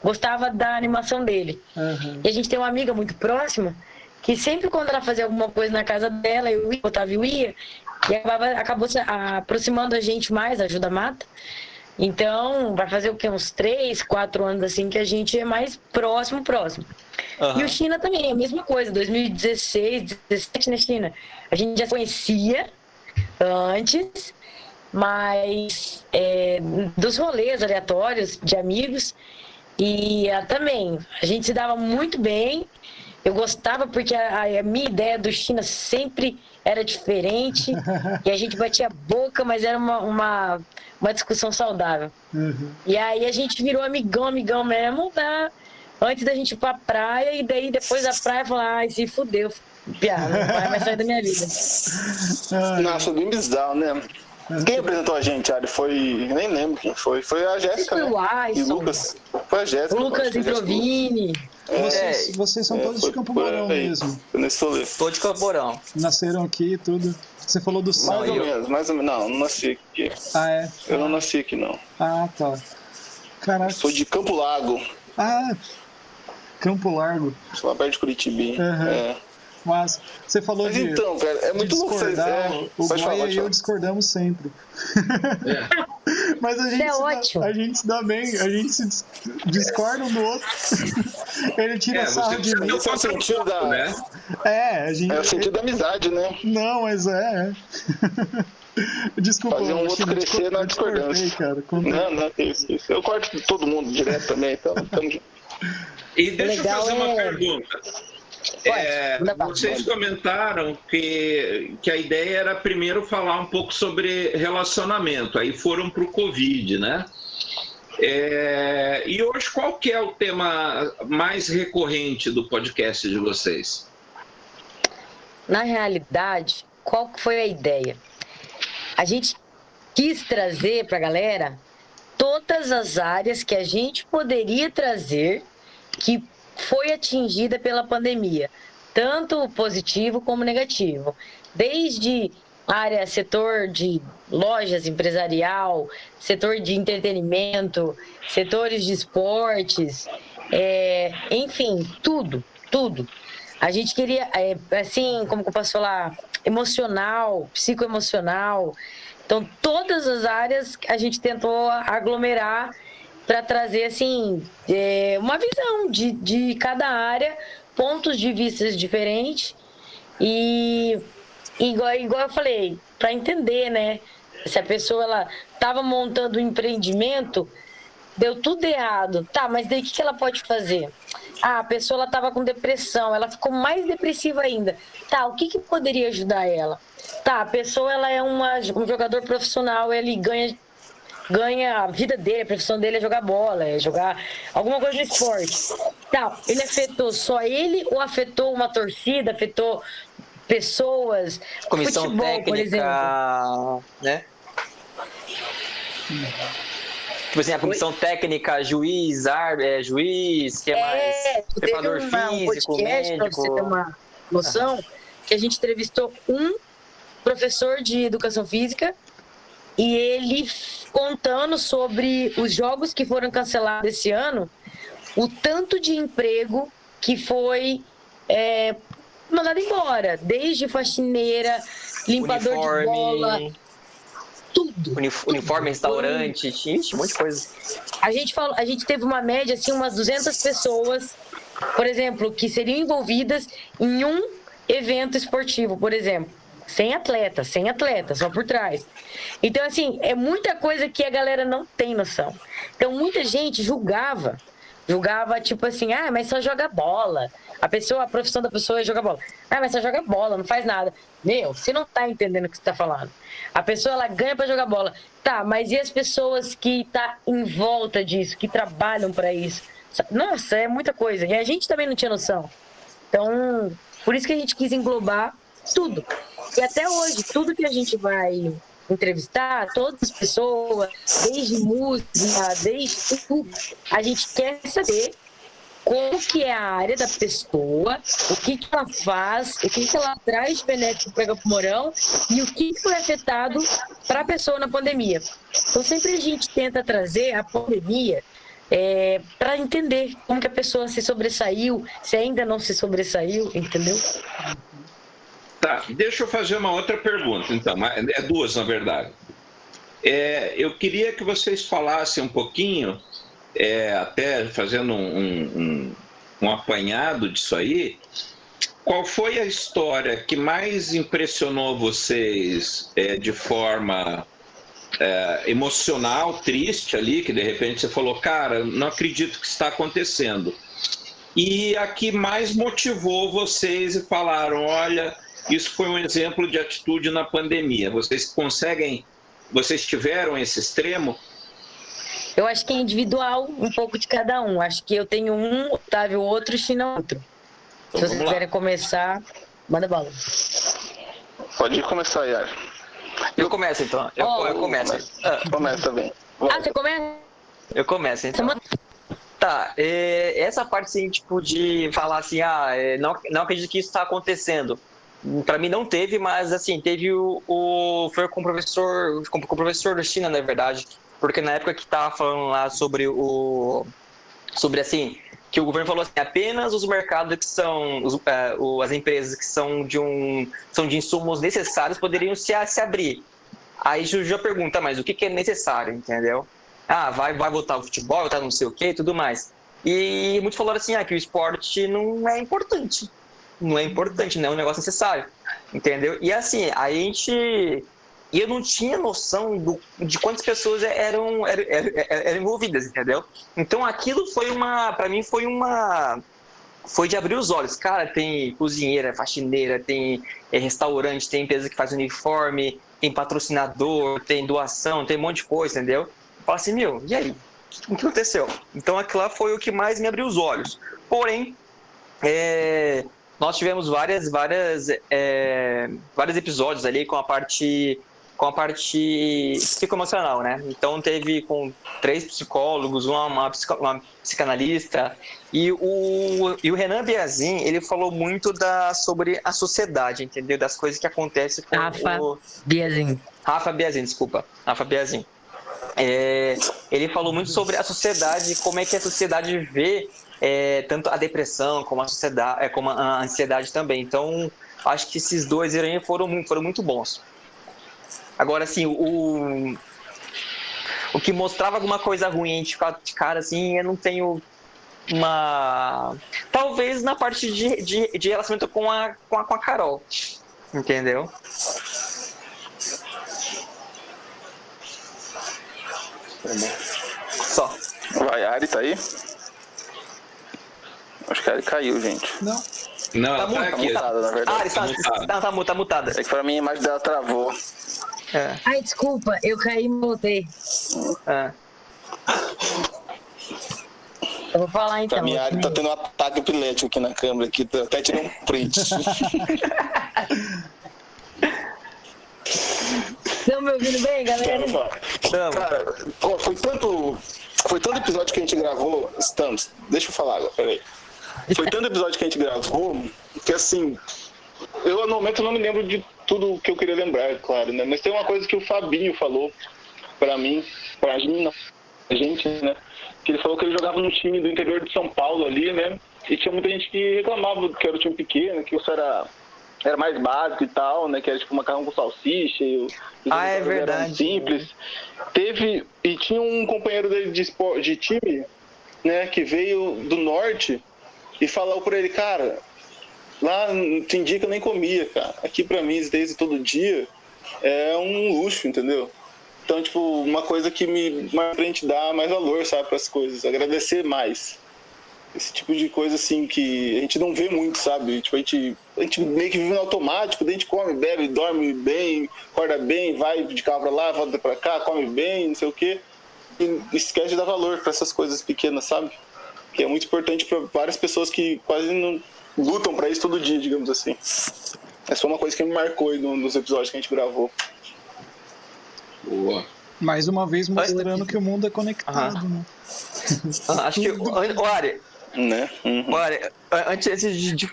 Gostava da animação dele. E a gente tem uma amiga muito próxima que sempre quando ela fazia alguma coisa na casa dela, o Otávio ia, e acabou se aproximando a gente mais, a Ajuda Mata. Então, vai fazer o quê? Uns 3, 4 anos assim que a gente é mais próximo. E o China também, a mesma coisa, 2016, 2017, né, China? A gente já conhecia antes, mas dos rolês aleatórios de amigos, e também, a gente se dava muito bem. Eu gostava porque a minha ideia do China sempre era diferente, e a gente batia a boca, mas era uma discussão saudável. E aí a gente virou amigão mesmo, antes da gente ir pra praia, e daí depois da praia falar, se fudeu, piada, não vai mais sair da minha vida. Nossa, bem bizarro, né? Quem apresentou a gente, Ari? Nem lembro quem foi. Foi a Jéssica, foi o Alisson. E o Lucas. Foi a Jéssica. O Lucas Improvini. Vocês são todos de Campo Mourão mesmo. Tô de Campo Mourão. Nasceram aqui e tudo. Você falou do Sal. Mais ou menos. Não nasci aqui. Eu não nasci aqui, não. Tá. Caraca. Sou de Campo Largo. Campo Largo. Sou lá perto de Curitibinha. Mas você falou Mas então, cara, é muito louco vocês. O Goya e eu discordamos sempre. Mas a gente se dá bem, a gente se discorda um do outro. Ele tira sarro de mim. Esse é o sentido da... né? É o sentido da amizade, né? Não, mas Desculpa, fazer um outro crescer na discordância. Cara, não, isso. Eu corto todo mundo direto também, então estamos juntos. E deixa eu fazer uma pergunta. Vocês comentaram que a ideia era primeiro falar um pouco sobre relacionamento, aí foram para o Covid, né? E hoje qual que é o tema mais recorrente do podcast de vocês? Na realidade, qual que foi a ideia? A gente quis trazer para a galera todas as áreas que a gente poderia trazer que foi atingida pela pandemia, tanto positivo como negativo. Desde área, setor de lojas empresarial, setor de entretenimento, setores de esportes, enfim, tudo. A gente queria, assim, como que eu posso falar, emocional, psicoemocional. Então, todas as áreas a gente tentou aglomerar para trazer, assim, uma visão de cada área, pontos de vista diferentes. E igual eu falei, para entender, né? Se a pessoa ela estava montando um empreendimento, deu tudo errado. Tá, mas daí o que ela pode fazer? A pessoa estava com depressão, ela ficou mais depressiva ainda. Tá, o que poderia ajudar ela? Tá, a pessoa ela é um jogador profissional, ele ganha a vida dele, a profissão dele é jogar bola, é jogar alguma coisa no esporte. Tá, ele afetou só ele ou afetou uma torcida, afetou pessoas? Comissão futebol, técnica, por exemplo. né? Tipo assim, a comissão técnica, juiz, que é mais preparador físico, médico. Pra você ter uma noção, que a gente entrevistou um professor de educação física e ele contando sobre os jogos que foram cancelados esse ano, o tanto de emprego que foi mandado embora, desde faxineira, limpador de bola, tudo. Uniforme, restaurante, um monte de coisa. A gente teve uma média, assim, umas 200 pessoas, por exemplo, que seriam envolvidas em um evento esportivo, por exemplo. Sem atleta, só por trás. Então, assim, é muita coisa que a galera não tem noção. Então, muita gente julgava, tipo assim, mas só joga bola. A profissão da pessoa é jogar bola. Mas só joga bola, não faz nada. Meu, você não tá entendendo o que você tá falando. A pessoa, ela ganha pra jogar bola. Tá, mas e as pessoas que tá em volta disso, que trabalham pra isso? Nossa, é muita coisa. E a gente também não tinha noção. Então, por isso que a gente quis englobar tudo. E até hoje, tudo que a gente vai entrevistar, todas as pessoas, desde música, desde tudo, a gente quer saber como que é a área da pessoa, o que ela faz, o que ela traz de benéfico para Campo Mourão e o que foi afetado para a pessoa na pandemia. Então, sempre a gente tenta trazer a pandemia para entender como que a pessoa se sobressaiu, se ainda não se sobressaiu, entendeu? Tá, deixa eu fazer uma outra pergunta, então, duas, na verdade. Eu queria que vocês falassem um pouquinho, até fazendo um apanhado disso aí, qual foi a história que mais impressionou vocês de forma emocional, triste ali, que de repente você falou, cara, não acredito que está acontecendo. E a que mais motivou vocês e falaram, olha, isso foi um exemplo de atitude na pandemia. Vocês tiveram esse extremo? Eu acho que é individual, um pouco de cada um. Acho que eu tenho um, Otávio outro, China outro. Se vocês quiserem começar, manda bala. Pode começar, Yara. Eu começo, então. Eu começo. Começa bem. Você começa? Eu começo, então. Tá, essa parte, assim, tipo, de falar assim, não acredito que isso está acontecendo. Para mim não teve, mas assim, teve foi com o professor da China, na verdade, porque na época que tava falando lá sobre assim, que o governo falou assim, apenas os mercados que são, as empresas que são de insumos necessários poderiam se abrir. Aí já pergunta, mas o que é necessário, entendeu? Vai voltar o futebol, voltar não sei o que, tudo mais. E muitos falaram assim, que o esporte não é importante. Não é importante, não é um negócio necessário, entendeu? E assim, eu não tinha noção de quantas pessoas eram envolvidas, entendeu? Então aquilo para mim foi de abrir os olhos. Cara, tem cozinheira, faxineira, tem restaurante, tem empresa que faz uniforme, tem patrocinador, tem doação, tem um monte de coisa, entendeu? Eu falo assim, e aí? O que aconteceu? Então aquilo lá foi o que mais me abriu os olhos. Porém, nós tivemos vários episódios ali com a parte com a parte psicoemocional, né? Então teve com 3 psicólogos, uma psicanalista, e o Renan Biazin, ele falou muito sobre a sociedade, entendeu? Das coisas que acontecem com Rafa Biazin, desculpa. Rafa Biazin. Ele falou muito sobre a sociedade, como é que a sociedade vê tanto a depressão como como a ansiedade também. Então, acho que esses 2 aí foram muito bons. Agora, assim, o que mostrava alguma coisa ruim, a gente ficava de cara, assim, eu não tenho uma... Talvez na parte de relacionamento com a Carol, entendeu? Só. Vai, Ari, tá aí? Acho que a Ari caiu, gente. Não. Não, Tá ela tá aqui. mutada, na verdade. Tá mutada. É que pra mim a imagem dela travou. Ai, desculpa, eu caí e voltei. Eu vou falar então. Pra mim a Ari tá tendo um ataque epilético aqui na câmera, aqui, até tirei um print. Estão me ouvindo bem, galera? Cara, foi tanto episódio que a gente gravou. Deixa eu falar agora, peraí. Foi tanto episódio que a gente gravou que, assim, eu no momento não me lembro de tudo que eu queria lembrar, claro, né? Mas tem uma coisa que o Fabinho falou pra gente, né? Que ele falou que ele jogava num time do interior de São Paulo ali, né? E tinha muita gente que reclamava que era um time pequeno, que isso era mais básico e tal, né? Que era tipo macarrão com salsicha e é verdade. Simples. E tinha um companheiro dele de time, né? Que veio do norte e falou por ele, cara, lá tem dia que eu nem comia, cara. Aqui pra mim, desde todo dia, é um luxo, entendeu? Então, tipo, uma coisa que mais pra gente dar mais valor, sabe, pras coisas, agradecer mais. Esse tipo de coisa, assim, que a gente não vê muito, sabe? Tipo, a gente meio que vive no automático, daí a gente come, bebe, dorme bem, acorda bem, vai de carro pra lá, volta pra cá, come bem, não sei o quê. E esquece de dar valor pra essas coisas pequenas, sabe? Que é muito importante pra várias pessoas que quase não lutam pra isso todo dia, digamos assim. É só uma coisa que me marcou aí nos episódios que a gente gravou. Boa. Mais uma vez mostrando que o mundo é conectado, né? Acho que... Ari, né? Uhum. Olha, antes de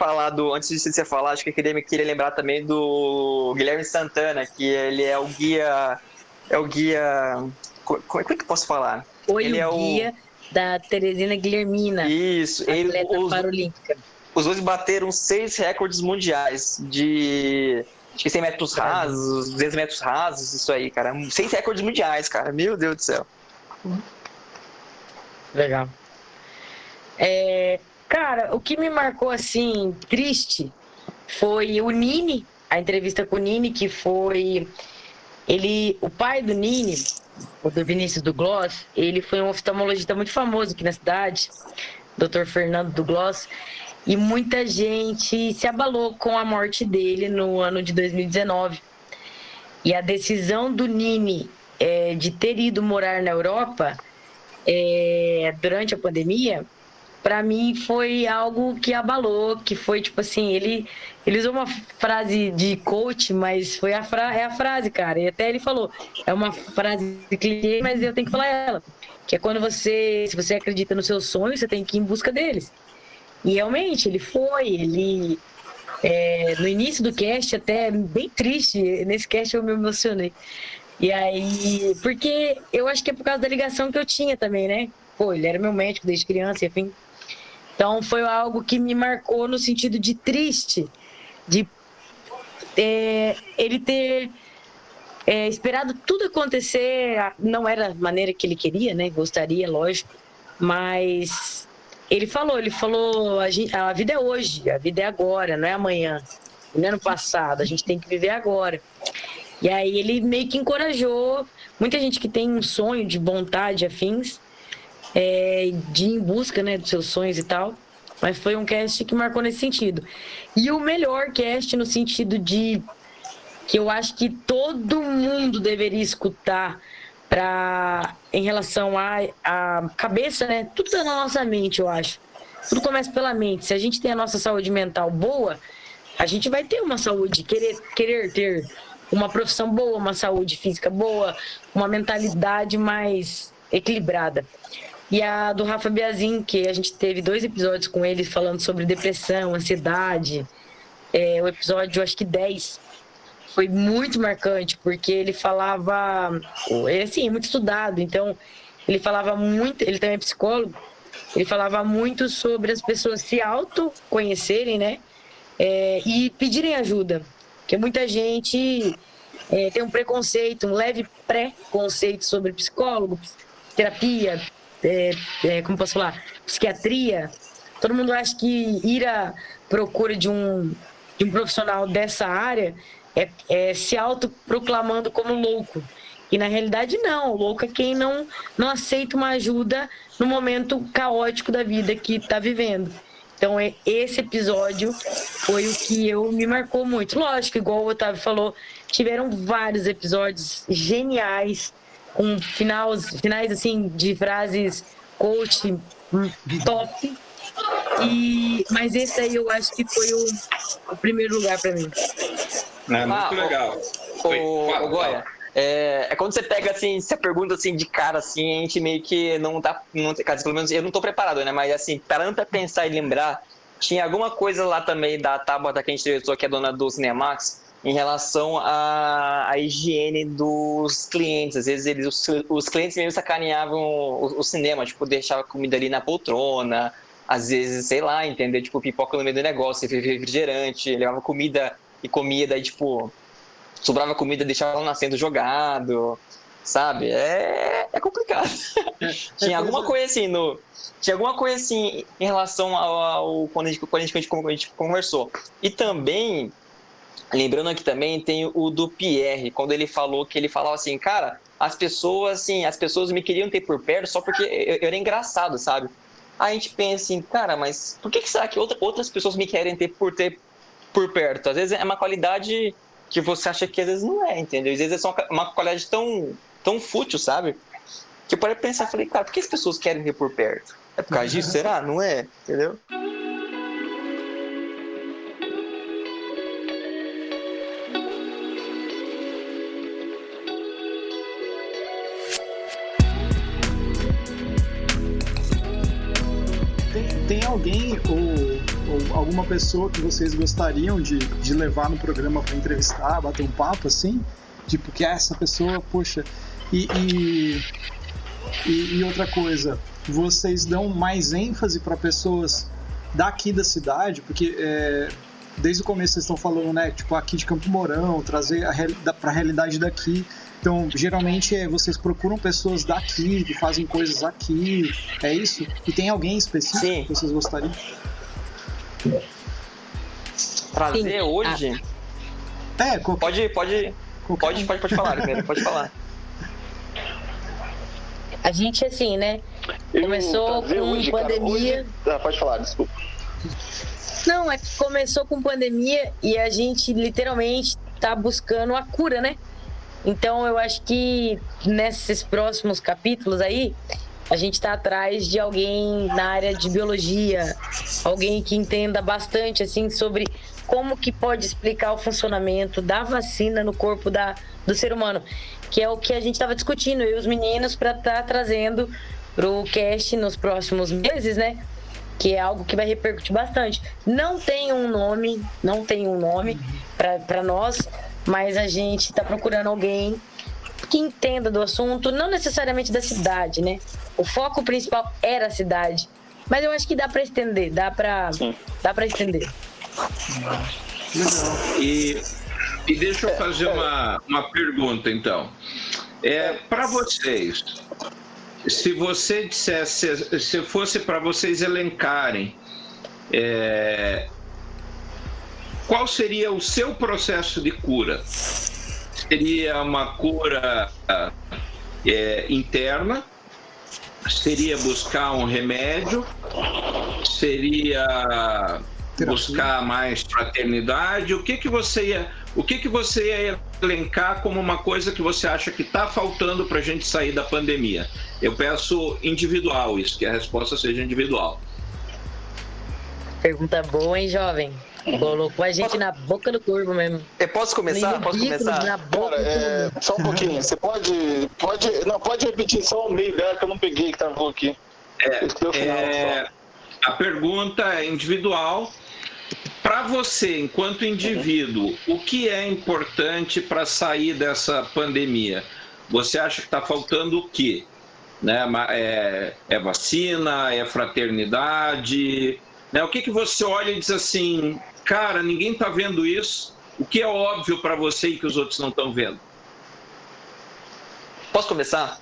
você falar, acho que eu queria lembrar também do Guilherme Santana, que ele é o guia. Como é que eu posso falar? Ele é o guia da Teresina Guilhermina. Isso, atleta paralímpica. Os 2 bateram 6 recordes mundiais de. Acho que 100 metros rasos, 200 metros rasos, isso aí, cara. 6 recordes mundiais, cara. Meu Deus do céu. Legal. Cara, o que me marcou, assim, triste, foi o Nini, a entrevista com o Nini, que foi... o pai do Nini, o do Vinícius Douglas, ele foi um oftalmologista muito famoso aqui na cidade, Dr. Fernando Douglas, e muita gente se abalou com a morte dele no ano de 2019. E a decisão do Nini de ter ido morar na Europa durante a pandemia, para mim foi algo que abalou, que foi tipo assim, ele usou uma frase de coach, mas foi a frase, cara, e até ele falou, é uma frase de clichê, mas eu tenho que falar ela, que é quando se você acredita nos seus sonhos, você tem que ir em busca deles. E realmente, no início do cast, até bem triste, nesse cast eu me emocionei. E aí, porque eu acho que é por causa da ligação que eu tinha também, né? Pô, ele era meu médico desde criança, enfim. Então foi algo que me marcou no sentido de triste, de ele ter esperado tudo acontecer, não era a maneira que ele queria, né? Gostaria, lógico, mas ele falou, a vida é hoje, a vida é agora, não é amanhã, não é no passado, a gente tem que viver agora. E aí ele meio que encorajou muita gente que tem um sonho de vontade, afins, de ir em busca, né, dos seus sonhos e tal. Mas foi um cast que marcou nesse sentido. E o melhor cast no sentido de que eu acho que todo mundo deveria escutar em relação à cabeça, né? Tudo tá na nossa mente, eu acho. Tudo começa pela mente. Se a gente tem a nossa saúde mental boa, a gente vai ter uma saúde, querer ter uma profissão boa, uma saúde física boa, uma mentalidade mais equilibrada. E a do Rafa Biazin, que a gente teve 2 episódios com ele falando sobre depressão, ansiedade. O episódio, acho que 10, foi muito marcante, porque ele falava... Ele, muito estudado, então ele falava muito... Ele também é psicólogo. Ele falava muito sobre as pessoas se autoconhecerem, né? E pedirem ajuda. Porque muita gente tem um preconceito, um leve pré-conceito sobre psicólogo, terapia, como posso falar, psiquiatria. Todo mundo acha que ir à procura de um profissional dessa área é se autoproclamando como louco. E na realidade não, louco é quem não aceita uma ajuda no momento caótico da vida que está vivendo. Então esse episódio foi o que me marcou muito. Lógico, igual o Otávio falou, tiveram vários episódios geniais, com finais assim, de frases coach top. Mas esse aí eu acho que foi o primeiro lugar para mim. Muito legal. O Goya, quando você pega assim, você pergunta assim de cara assim, a gente meio que não tá, pelo menos eu não tô preparado, né? Mas assim, parando pra pensar e lembrar, tinha alguma coisa lá também da Tabata que a gente entrevistou, que é dona do Cinemax, em relação à higiene dos clientes. Às vezes os clientes mesmo sacaneavam o cinema, tipo, deixava comida ali na poltrona, às vezes, sei lá, entendeu? Tipo, pipoca no meio do negócio, refrigerante, levava comida e comia, daí tipo, sobrava comida, deixava lá nascendo jogado, sabe? É complicado. Tinha alguma coisa assim em relação ao quando a gente conversou. E também, lembrando aqui também, tem o do Pierre, quando ele falava assim, cara, as pessoas me queriam ter por perto só porque eu era engraçado, sabe? Aí a gente pensa assim, cara, mas por que será que outras pessoas me querem ter por perto? Às vezes é uma qualidade que você acha que às vezes não é, entendeu? Às vezes é só uma qualidade tão fútil, sabe? Que eu parei pensar, falei, cara, por que as pessoas querem ter por perto? É por causa disso? Será? Não é? Entendeu? Tem alguém ou alguma pessoa que vocês gostariam de levar no programa para entrevistar, bater um papo assim? Tipo, que essa pessoa, poxa... E outra coisa, vocês dão mais ênfase para pessoas daqui da cidade? Porque desde o começo vocês estão falando, né? Tipo, aqui de Campo Mourão, trazer para a realidade daqui. Então, geralmente vocês procuram pessoas daqui, que fazem coisas aqui, é isso? E tem alguém específico Sim. que vocês gostariam? Trazer Sim. hoje... Pode falar, primeiro, pode falar. A gente, assim, né? Começou com pandemia. Pode falar, desculpa. Não, é que começou com pandemia e a gente literalmente tá buscando a cura, né? Então eu acho que nesses próximos capítulos aí, a gente tá atrás de alguém na área de biologia, alguém que entenda bastante, assim, sobre como que pode explicar o funcionamento da vacina no corpo do ser humano, que é o que a gente estava discutindo, eu e os meninos, para estar trazendo pro cast nos próximos meses, né? Que é algo que vai repercutir bastante. Não tem um nome para nós, mas a gente está procurando alguém que entenda do assunto, não necessariamente da cidade, né? O foco principal era a cidade, mas eu acho que dá para estender, dá para estender. E deixa eu fazer uma pergunta, então. Para vocês, se você dissesse, se fosse para vocês elencarem, qual seria o seu processo de cura? Seria uma cura interna? Seria buscar um remédio? Seria buscar mais fraternidade? O que você ia elencar como uma coisa que você acha que está faltando para a gente sair da pandemia? Eu peço individual isso, que a resposta seja individual. Pergunta boa, hein, jovem? Colocou a gente na boca do corvo mesmo. Eu posso começar? Posso começar? Na boca Cara, só um pouquinho. Você pode repetir só o meio dela que eu não peguei que travou aqui. A pergunta é individual. Para você, enquanto indivíduo, o que é importante para sair dessa pandemia? Você acha que está faltando o quê? Né? É vacina? É fraternidade? Né? O que você olha e diz assim, cara, ninguém está vendo isso? O que é óbvio para você e que os outros não estão vendo? Posso começar?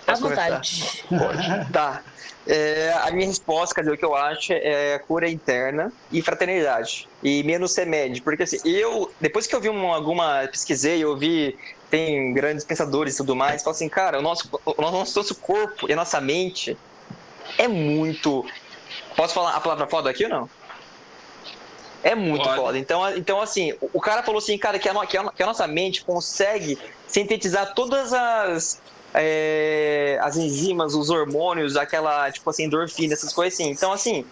À vontade. Pode. Tá. A minha resposta, quer dizer, o que eu acho é cura interna e fraternidade. E menos remédio. Porque assim, depois que eu vi pesquisei, eu vi, tem grandes pensadores e tudo mais, falo assim, cara, o nosso corpo e a nossa mente é muito... Posso falar a palavra foda aqui ou não? É muito foda. Então, assim, o cara falou assim, cara, que a nossa mente consegue sintetizar todas as enzimas, os hormônios, aquela, tipo assim, endorfina, essas coisas assim. Então, assim,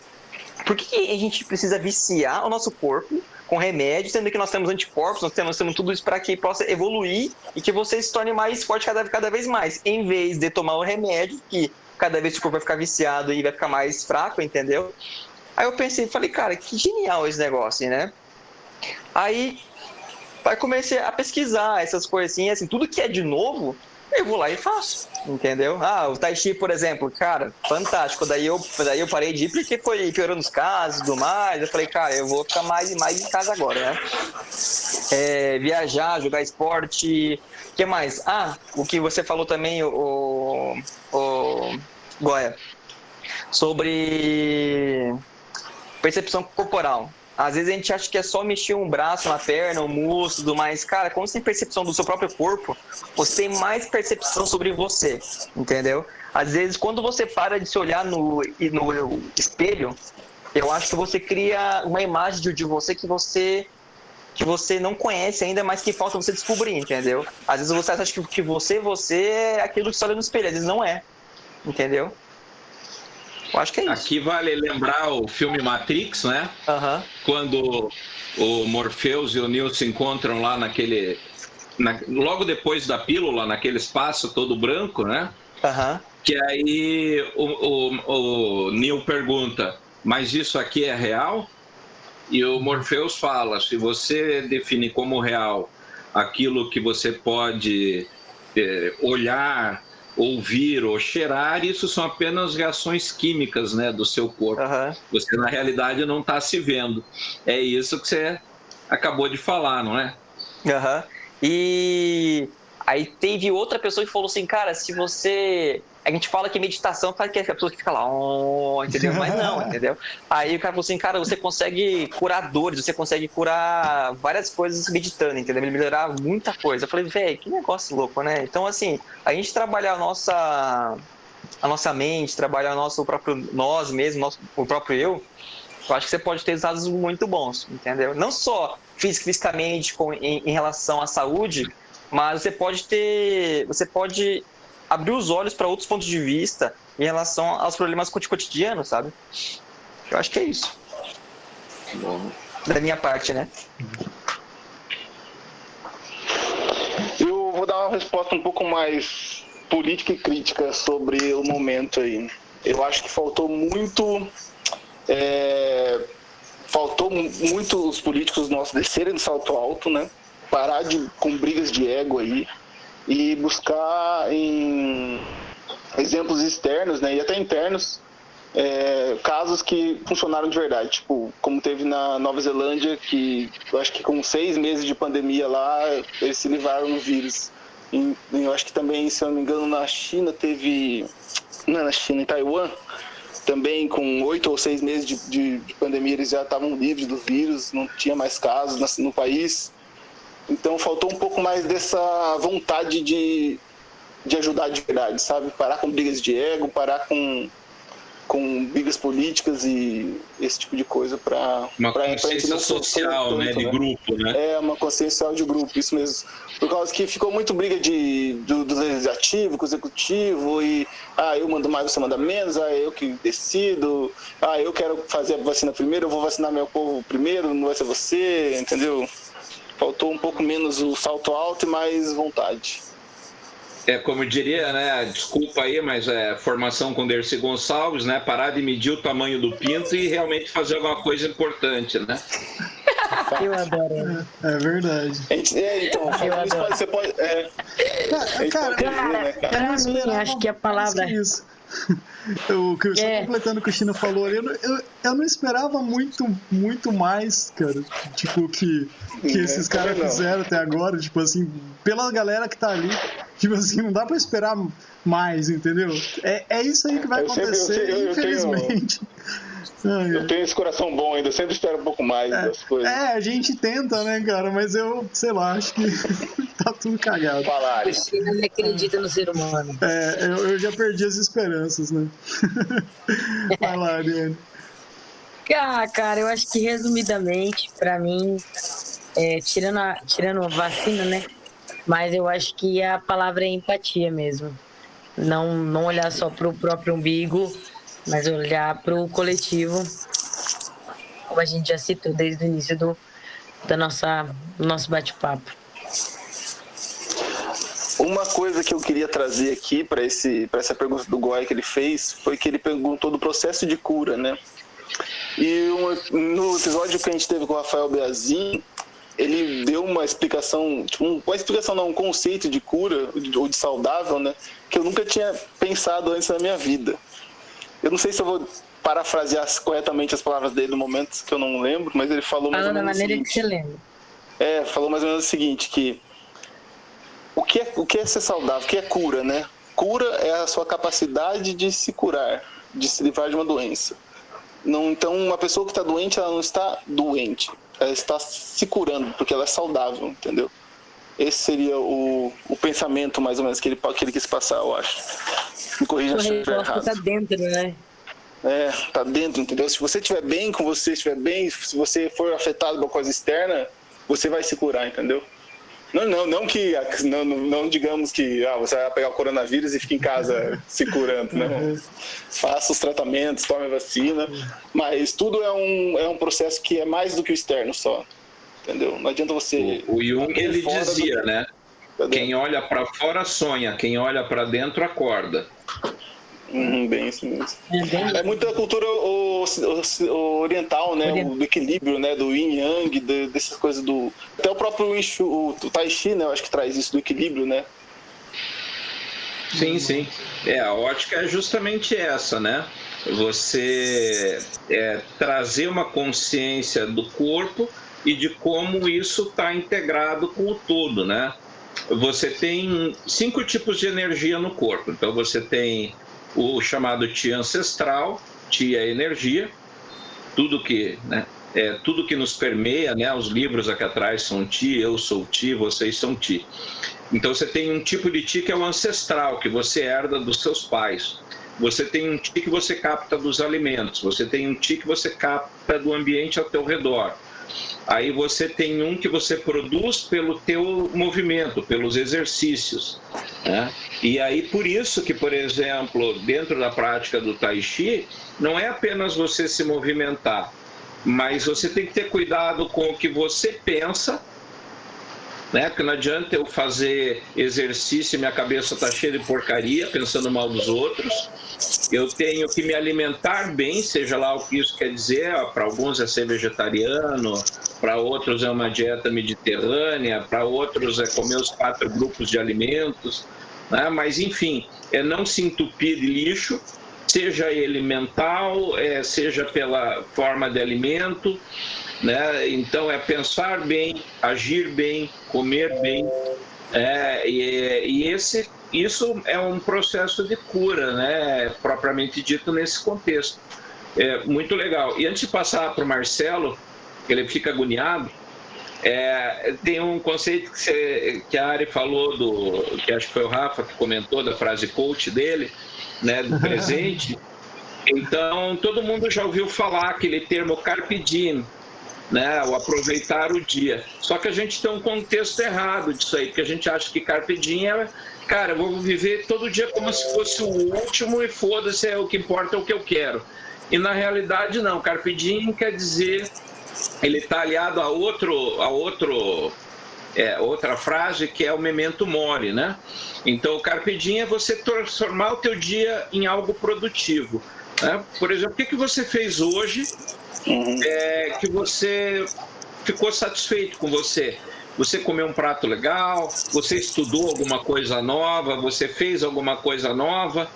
por que a gente precisa viciar o nosso corpo com remédio, sendo que nós temos anticorpos, nós temos tudo isso para que possa evoluir e que você se torne mais forte cada vez mais, em vez de tomar o remédio, que cada vez o corpo vai ficar viciado e vai ficar mais fraco, entendeu? Aí eu falei, cara, que genial esse negócio, né? Aí comecei a pesquisar essas coisinhas, assim, tudo que é de novo, eu vou lá e faço, entendeu? O Tai Chi, por exemplo, cara, fantástico. Daí eu parei de ir porque foi piorando os casos e tudo mais. Eu falei, cara, eu vou ficar mais e mais em casa agora, né? Viajar, jogar esporte. O que mais? O que você falou também, o Goya, sobre percepção corporal. Às vezes a gente acha que é só mexer um braço, uma perna, um músculo, tudo mais. Cara, quando você tem percepção do seu próprio corpo, você tem mais percepção sobre você, entendeu? Às vezes, quando você para de se olhar no espelho, eu acho que você cria uma imagem de você que você não conhece ainda, mas que falta você descobrir, entendeu? Às vezes você acha que você é aquilo que você olha no espelho, às vezes não é, entendeu? Eu acho que é isso. Aqui vale lembrar o filme Matrix, né? Uhum. Quando o Morpheus e o Neo se encontram lá logo depois da pílula, naquele espaço todo branco, né? Uhum. Que aí o Neo pergunta, mas isso aqui é real? E o Morpheus fala, se você definir como real aquilo que você pode olhar, ouvir ou cheirar, isso são apenas reações químicas, né, do seu corpo. Uhum. Você, na realidade, não está se vendo. É isso que você acabou de falar, não é? Uhum. E aí teve outra pessoa que falou assim, cara, se você... A gente fala que meditação faz que a pessoa que fica lá, entendeu? Mas não, entendeu? Aí o cara falou assim, cara, você consegue curar dores, você consegue curar várias coisas meditando, entendeu? Melhorar muita coisa. Eu falei, velho, que negócio louco, né? Então, assim, a gente trabalhar a nossa mente, trabalhar o próprio nós mesmo, o próprio eu acho que você pode ter resultados muito bons, entendeu? Não só fisicamente em relação à saúde, mas você pode abrir os olhos para outros pontos de vista em relação aos problemas cotidianos, sabe? Eu acho que é isso. Bom. Da minha parte, né? Eu vou dar uma resposta um pouco mais política e crítica sobre o momento aí. Eu acho que faltou muito os políticos nossos descerem do salto alto, né? Parar com brigas de ego aí e buscar em exemplos externos, né, e até internos, casos que funcionaram de verdade, tipo, como teve na Nova Zelândia, que eu acho que com 6 meses de pandemia lá, eles se livraram do vírus. Eu acho que também, se eu não me engano, na China teve... Não é na China, em Taiwan, também com 8 ou 6 meses de pandemia, eles já estavam livres do vírus, não tinha mais casos no país. Então faltou um pouco mais dessa vontade de ajudar de verdade, sabe? Parar com brigas de ego, parar com com brigas políticas e esse tipo de coisa para uma consciência social, né, de grupo, né? É, uma consciência social de grupo, isso mesmo. Por causa que ficou muito briga do legislativo com o executivo e eu mando mais, você manda menos, eu que decido, eu quero fazer a vacina primeiro, eu vou vacinar meu povo primeiro, não vai ser você, entendeu? Faltou um pouco menos o salto alto e mais vontade. Como eu diria, né? Desculpa aí, mas formação com Dercy Gonçalves, né? Parar de medir o tamanho do pinto e realmente fazer alguma coisa importante, né? Eu adoro. É verdade. Então, você pode. Cara, pra mim, acho que a palavra. Isso. Só completando o que o China falou ali, eu não esperava muito mais, cara, tipo, que esses caras fizeram até agora, tipo assim, pela galera que tá ali, tipo assim, não dá pra esperar mais, entendeu? É isso aí que vai acontecer, infelizmente. Eu tenho esse coração bom ainda, eu sempre espero um pouco mais das coisas. A gente tenta, né, cara, mas eu, sei lá, acho que tá tudo cagado. O China não acredita no ser humano. Eu já perdi as esperanças, né? Vai lá, Ariane. Cara, eu acho que resumidamente, pra mim, tirando a vacina, né, mas eu acho que a palavra é empatia mesmo. Não olhar só pro próprio umbigo, mas olhar para o coletivo, como a gente já citou desde o início do nosso bate-papo. Uma coisa que eu queria trazer aqui para essa pergunta do Goy que ele fez foi que ele perguntou do processo de cura, né? E no episódio que a gente teve com o Rafael Beazin, ele deu uma explicação, um conceito de cura ou de saudável, né? Que eu nunca tinha pensado antes na minha vida. Eu não sei se eu vou parafrasear corretamente as palavras dele no momento, que eu não lembro, mas ele falou mais ou menos da maneira o que você lembra. Falou mais ou menos o seguinte, que o que é ser saudável? O que é cura, né? Cura é a sua capacidade de se curar, de se livrar de uma doença. Então, uma pessoa que está doente, ela não está doente, ela está se curando, porque ela é saudável, entendeu? Esse seria o pensamento, mais ou menos, que ele quis passar, eu acho. Me corrija se eu estiver errado. Tá dentro, né? Tá dentro, entendeu? Se você estiver bem com você, estiver bem, se você for afetado por coisa externa, você vai se curar, entendeu? Não digamos que você vai pegar o coronavírus e fica em casa se curando, né? Faça os tratamentos, tome a vacina, mas tudo é um processo que é mais do que o externo só, entendeu? Não adianta você... O Jung, ele dizia, né? Quem olha para fora sonha, quem olha para dentro acorda. Bem isso mesmo. É muito da cultura oriental, né? Do equilíbrio, né? Do yin yang, dessas coisas do... Até o próprio o Tai Chi, né? Eu acho que traz isso do equilíbrio, né? Sim. A ótica é justamente essa, né? Você trazer uma consciência do corpo e de como isso está integrado com o todo, né? Você tem 5 tipos de energia no corpo. Então você tem o chamado Ti ancestral, Ti é energia, tudo que nos permeia, né? Os livros aqui atrás são Ti, eu sou Ti, vocês são Ti. Então você tem um tipo de Ti que é o ancestral, que você herda dos seus pais. Você tem um Ti que você capta dos alimentos, você tem um Ti que você capta do ambiente ao teu redor. Aí você tem um que você produz pelo teu movimento, pelos exercícios, né? E aí por isso que, por exemplo, dentro da prática do Tai Chi, não é apenas você se movimentar, mas você tem que ter cuidado com o que você pensa, né? Porque não adianta eu fazer exercício e minha cabeça está cheia de porcaria, pensando mal dos outros. Eu tenho que me alimentar bem, seja lá o que isso quer dizer. Para alguns é ser vegetariano, para outros é uma dieta mediterrânea, para outros é comer os 4 grupos de alimentos, né? Mas enfim, é não se entupir de lixo, seja ele mental, seja pela forma de alimento, né? Então pensar bem, agir bem, comer bem, isso é um processo de cura, né? Propriamente dito nesse contexto. É muito legal. E antes de passar para o Marcelo, ele fica agoniado, tem um conceito que a Ari falou, que acho que foi o Rafa que comentou, da frase coach dele, né, do presente. Então, todo mundo já ouviu falar aquele termo carpe diem, né? O aproveitar o dia. Só que a gente tem um contexto errado disso aí, porque a gente acha que carpe diem é, cara, eu vou viver todo dia como se fosse o último e foda-se, o que importa é o que eu quero. E na realidade não, carpe diem quer dizer, ele está aliado a outra frase que é o memento mori, né? Então o carpe diem é você transformar o teu dia em algo produtivo, né? Por exemplo, o que você fez hoje que você ficou satisfeito com você? Você comeu um prato legal, você estudou alguma coisa nova, você fez alguma coisa nova,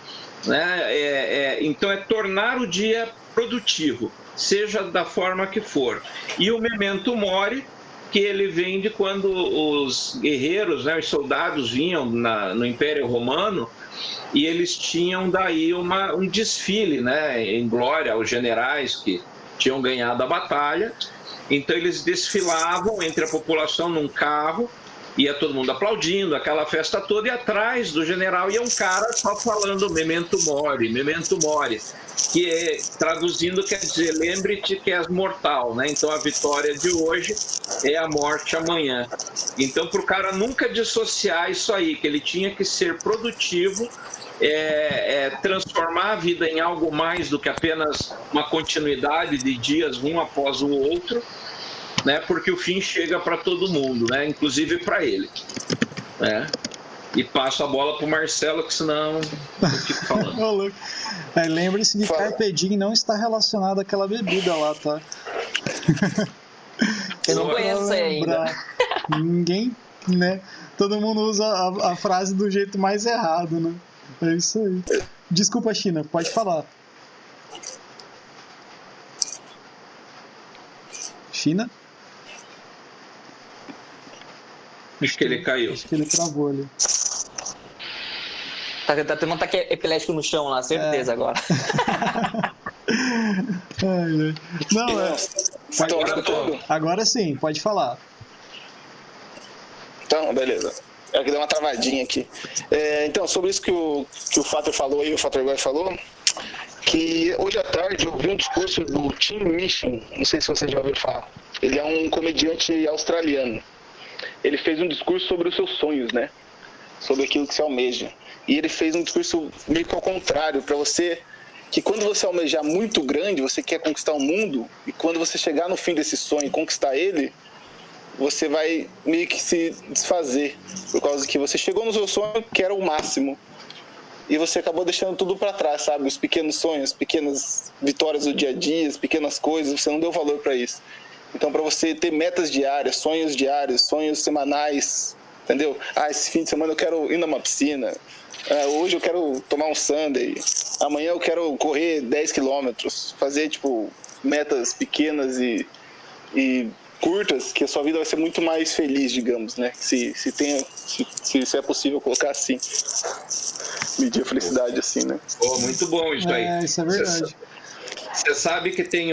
né? Então é tornar o dia produtivo, seja da forma que for. E o memento mori, que ele vem de quando os guerreiros, né, os soldados vinham no Império Romano e eles tinham daí um desfile, né, em glória aos generais que tinham ganhado a batalha. Então eles desfilavam entre a população num carro, ia todo mundo aplaudindo, aquela festa toda, e atrás do general ia um cara só falando memento mori, que traduzindo quer dizer, lembre-te que és mortal, né? Então a vitória de hoje é a morte amanhã. Então para o cara nunca dissociar isso aí, que ele tinha que ser produtivo, transformar a vida em algo mais do que apenas uma continuidade de dias um após o outro, né? Porque o fim chega para todo mundo, né? Inclusive para ele, né? E passo a bola para o Marcelo, que senão eu fico falando. Lembre-se que carpe diem não está relacionado àquela bebida lá, tá? Eu não conheço ainda. Ninguém, né? Todo mundo usa a frase do jeito mais errado, né? É isso aí. Desculpa, China, pode falar. China? Acho que ele caiu. Acho que ele travou ali. Tá tendo um ataque epilético no chão lá, certeza agora. Não, agora sim, pode falar. Então, beleza. É que deu uma travadinha aqui. Então, sobre isso que o Fater falou aí, o Fater Goy falou, que hoje à tarde eu vi um discurso do Tim Minchin, não sei se você já ouviu falar. Ele é um comediante australiano. Ele fez um discurso sobre os seus sonhos, né? Sobre aquilo que você almeja. E ele fez um discurso meio que ao contrário, para você, que quando você almejar muito grande, você quer conquistar o mundo, e quando você chegar no fim desse sonho e conquistar ele, você vai meio que se desfazer, por causa que você chegou no seu sonho, que era o máximo, e você acabou deixando tudo para trás, sabe? Os pequenos sonhos, pequenas vitórias do dia a dia, as pequenas coisas, você não deu valor para isso. Então, para você ter metas diárias, sonhos semanais, entendeu? Esse fim de semana eu quero ir numa piscina, hoje eu quero tomar um sundae, amanhã eu quero correr 10 quilômetros, fazer, metas pequenas e curtas, que a sua vida vai ser muito mais feliz, digamos, né? Se é possível colocar assim, medir a felicidade assim, né? Muito bom isso aí. Isso é verdade. Você sabe que tem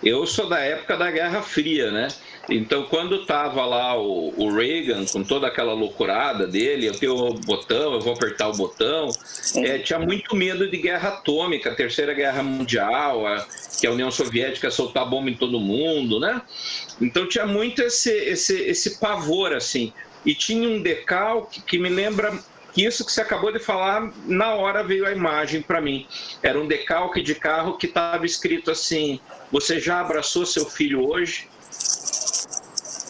Eu sou da época da Guerra Fria, né? Então, quando estava lá o Reagan, com toda aquela loucurada dele, eu tenho o botão, eu vou apertar o botão, tinha muito medo de guerra atômica, a Terceira Guerra Mundial, que a União Soviética ia soltar bomba em todo mundo, né? Então, tinha muito esse pavor, assim. E tinha um decalque que me lembra que isso que você acabou de falar, na hora veio a imagem para mim. Era um decalque de carro que estava escrito assim: você já abraçou seu filho hoje?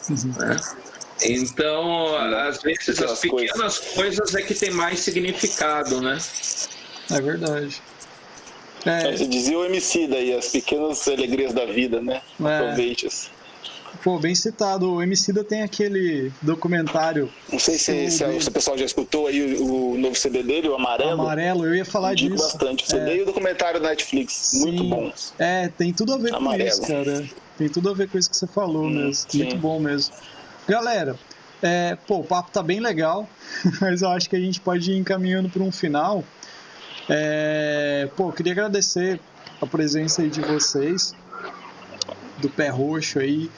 Né? Então, às vezes, as pequenas coisas é que tem mais significado, né? É verdade. Você dizia o MC daí, as pequenas alegrias da vida, né? Aproveite-as. Pô, bem citado. O Emicida tem aquele documentário. Não sei se o pessoal já escutou aí o novo CD dele, o Amarelo. Amarelo, eu ia falar disso. Bastante. O CD e o documentário da Netflix. Sim. Muito bom. Tem tudo a ver Amarelo. Com isso, cara. Tem tudo a ver com isso que você falou mesmo. Sim. Muito bom mesmo. Galera, o papo tá bem legal, mas eu acho que a gente pode ir encaminhando para um final. Eu queria agradecer a presença aí de vocês, do Pé Roxo aí.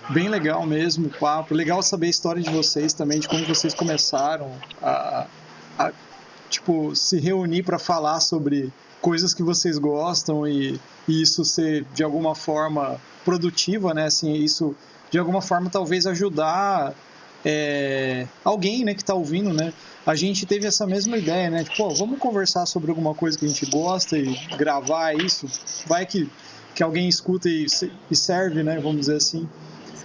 Bem legal mesmo o papo, legal saber a história de vocês também, de como vocês começaram a se reunir para falar sobre coisas que vocês gostam e isso ser de alguma forma produtiva, né? Assim, isso de alguma forma talvez ajudar alguém, né, que está ouvindo, né? A gente teve essa mesma ideia, né? Tipo, vamos conversar sobre alguma coisa que a gente gosta e gravar isso. Vai que alguém escuta e serve, né? Vamos dizer assim.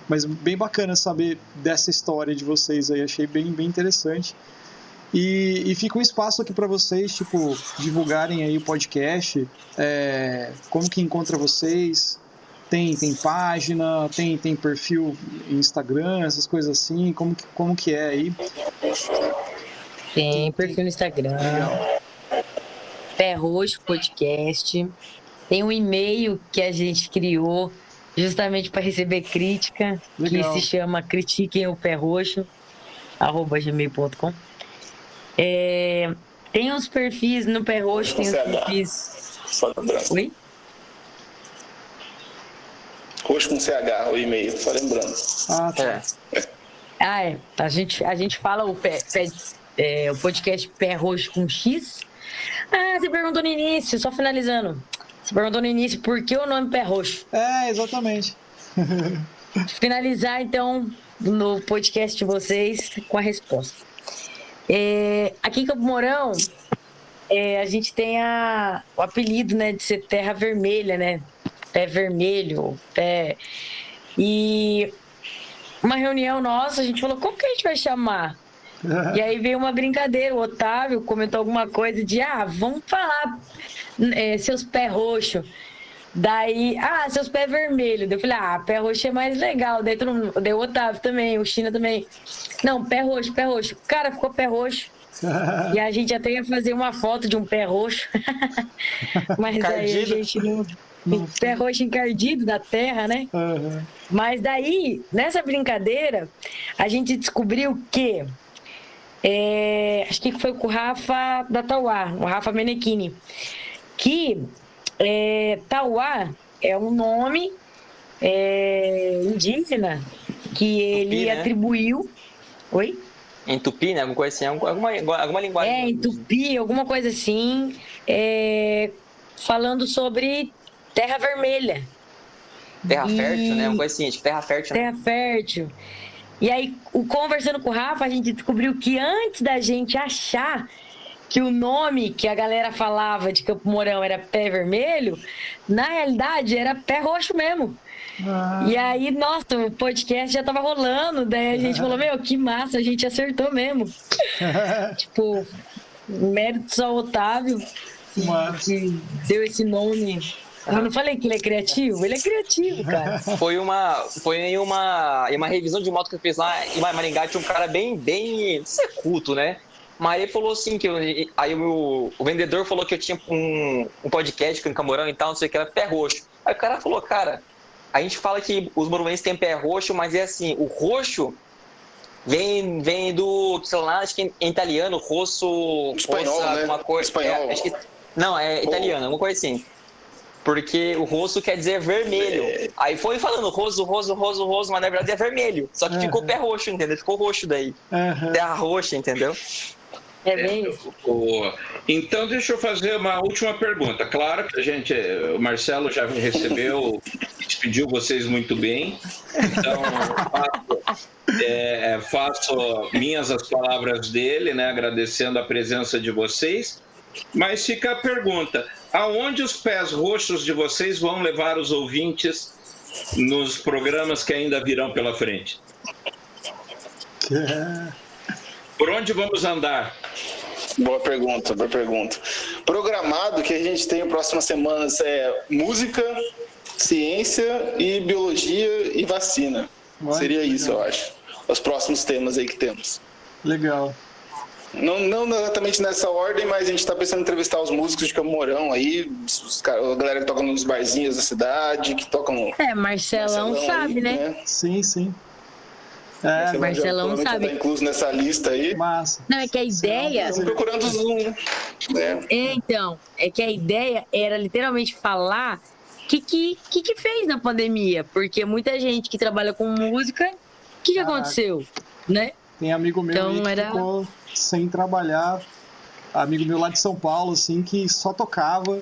Mas bem bacana saber dessa história de vocês aí. Achei bem interessante. E fica um espaço aqui para vocês, tipo, divulgarem aí o podcast. Como que encontra vocês? Tem página, tem perfil em Instagram, essas coisas assim. Como que é aí? Tem perfil no Instagram. Pé Roxo Podcast. Tem um e-mail que a gente criou justamente para receber crítica, Legal. que se chama critiquemoperroxo@gmail.com. Tem uns perfis no Pé Roxo, tem uns perfis. Só lembrando. Oi? Roxo com CH, o e-mail, só lembrando. Ah, tá. A gente fala o podcast Pé Roxo com X. Você perguntou no início, só finalizando. Você perguntou no início por que o nome Pé Roxo. Exatamente. Finalizar, então, no podcast de vocês com a resposta. Aqui em Campo Mourão, a gente tem o apelido, né, de ser Terra Vermelha, né? Pé vermelho, E uma reunião nossa, a gente falou, como que a gente vai chamar? E aí veio uma brincadeira, o Otávio comentou alguma coisa de, vamos falar seus pés roxos. Daí, seus pés vermelhos. Eu falei, pé roxo é mais legal. Daí todo mundo, o Otávio também, o China também. Não, pé roxo, pé roxo. Cara, ficou pé roxo. E a gente até ia fazer uma foto de um pé roxo. Mas aí a gente não... Pé roxo encardido da terra, né? Uhum. Mas daí, nessa brincadeira, a gente descobriu que... acho que foi com o Rafa da Tauá, o Rafa Menechini, que Tauá é um nome indígena que ele Tupi, né? atribuiu... Oi? Em Tupi, né? Alguma coisa assim, alguma linguagem. Em Tupi, alguma coisa assim, falando sobre terra vermelha. Terra fértil, né? Uma coisa assim, tipo terra fértil. Terra fértil. E aí, conversando com o Rafa, a gente descobriu que antes da gente achar que o nome que a galera falava de Campo Mourão era pé vermelho, na realidade era pé roxo mesmo. E aí, nossa, o podcast já tava rolando, daí a gente falou, que massa, a gente acertou mesmo. Tipo, méritos ao Otávio, que deu esse nome. Eu não falei que ele é criativo? Ele é criativo, cara. Foi uma revisão de moto que eu fiz lá em Maringá, tinha um cara bem não sei, culto, né? Mas ele falou assim, aí o vendedor falou que eu tinha um podcast em Camorão e tal, não sei o que, era pé roxo. Aí o cara falou, cara, a gente fala que os moruenses têm pé roxo, mas é assim, o roxo vem do, sei lá, acho que em italiano, rosso, espanhol, roça, né? alguma coisa. Espanhol. Acho que, não, é italiano, alguma coisa assim. Porque o rosto quer dizer vermelho. Aí foi falando roso, mas na verdade é vermelho. Só que ficou pé roxo, entendeu? Ficou roxo daí. Terra roxa, entendeu? É bem isso. Então, deixa eu fazer uma última pergunta. Claro que o Marcelo já recebeu, despediu vocês muito bem. Então, faço minhas as palavras dele, né, agradecendo a presença de vocês. Mas fica a pergunta, aonde os pés roxos de vocês vão levar os ouvintes nos programas que ainda virão pela frente? Por onde vamos andar? Boa pergunta. Programado que a gente tem próximas semanas música, ciência e biologia e vacina. Seria isso, eu acho. Os próximos temas aí que temos. Legal. Não exatamente nessa ordem, mas a gente está pensando em entrevistar os músicos de Campo Mourão aí, a galera que toca nos barzinhos da cidade, que tocam... Marcelão sabe, aí, né? Sim. Marcelão sabe. Tá incluso nessa lista aí. Massa. Não, é que a ideia... Estamos procurando Zoom. Então, é que a ideia era literalmente falar o que fez na pandemia, porque muita gente que trabalha com música, o que aconteceu, né? Tem amigo meu então, que ficou sem trabalhar amigo meu lá de São Paulo, assim, que só tocava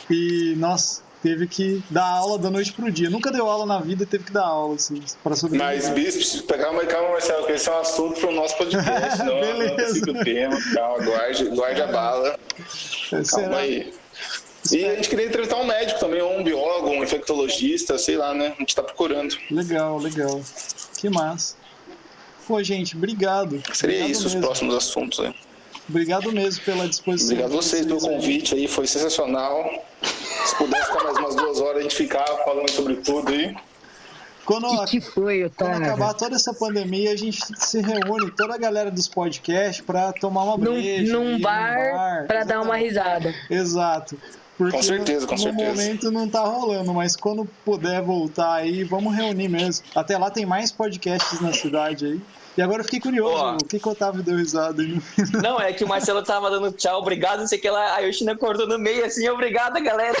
e, nossa, teve que dar aula da noite pro dia. Nunca deu aula na vida e teve que dar aula, assim, para sobreviver. Mas, Bispo, calma, Marcelo, que esse é um assunto pro nosso podcast, não antecipe o tema, calma, guarde a bala. Calma aí. E a gente queria entrevistar um médico também, ou um biólogo, um infectologista, sei lá, né? A gente tá procurando. Legal. Que massa. Pô, gente, obrigado. Seria obrigado isso, mesmo. os próximos assuntos aí. Obrigado mesmo pela disposição. Obrigado a vocês pelo convite aí, foi sensacional. Se pudesse ficar mais umas 2 horas, a gente ficava falando sobre tudo aí. Quando foi, quando acabar toda essa pandemia, a gente se reúne, toda a galera dos podcasts, pra tomar uma breja. Num bar, pra dar uma risada. Exato. Porque Com certeza. no momento não tá rolando, mas quando puder voltar aí, vamos reunir mesmo. Até lá tem mais podcasts na cidade aí. E agora eu fiquei curioso, o que o Otávio deu risada aí no final? Não, é que o Marcelo tava dando tchau, obrigado, não sei o que lá, aí o China cortou no meio assim, obrigado, galera.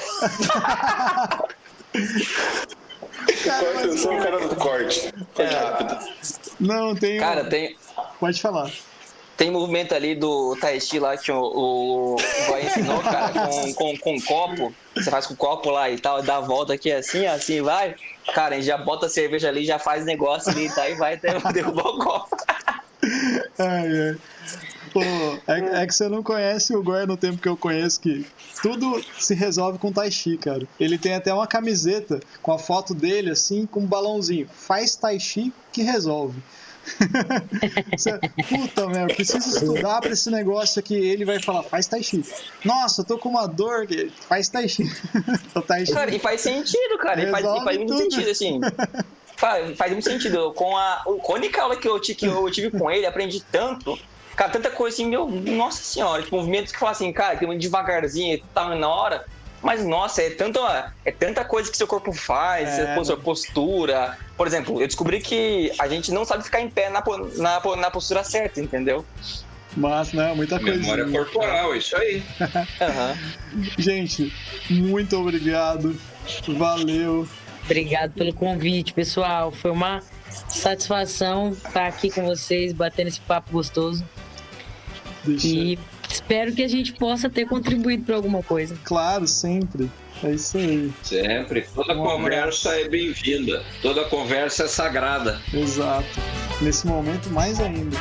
Eu sou o cara do corte. Corte rápido. Não, tem... Cara, tem... Pode falar. Tem movimento ali do Tai Chi lá que o Goy ensinou, cara, com copo. Você faz com o copo lá e tal, dá a volta aqui assim, vai. Cara, a gente já bota a cerveja ali, já faz negócio ali, tá? E vai derrubar o copo. Ai. Pô, é que você não conhece o Goy no tempo que eu conheço, que tudo se resolve com Tai Chi, cara. Ele tem até uma camiseta com a foto dele, assim, com um balãozinho. Faz Tai Chi que resolve. Puta, meu, eu preciso estudar pra esse negócio aqui. Ele vai falar, faz Tai Chi. Nossa, eu tô com uma dor, faz Tai Chi. Tai Chi. Cara, e faz sentido, cara. E faz muito sentido, assim. Faz muito sentido. Com a única aula que eu tive com ele, aprendi tanto. Cara, tanta coisa assim, nossa senhora. Tipo, movimentos que falam assim, cara, que devagarzinho e tal, na hora. Mas, nossa, é tanta coisa que seu corpo faz, sua postura. Por exemplo, eu descobri que a gente não sabe ficar em pé na postura certa, entendeu? Mas, né, muita coisa. Memória corporal, isso aí. Gente, muito obrigado. Valeu. Obrigado pelo convite, pessoal. Foi uma satisfação estar aqui com vocês, batendo esse papo gostoso. E espero que a gente possa ter contribuído para alguma coisa. Claro, sempre. É isso aí. Sempre. Toda conversa é bem-vinda. Toda conversa é sagrada. Exato. Nesse momento, mais ainda.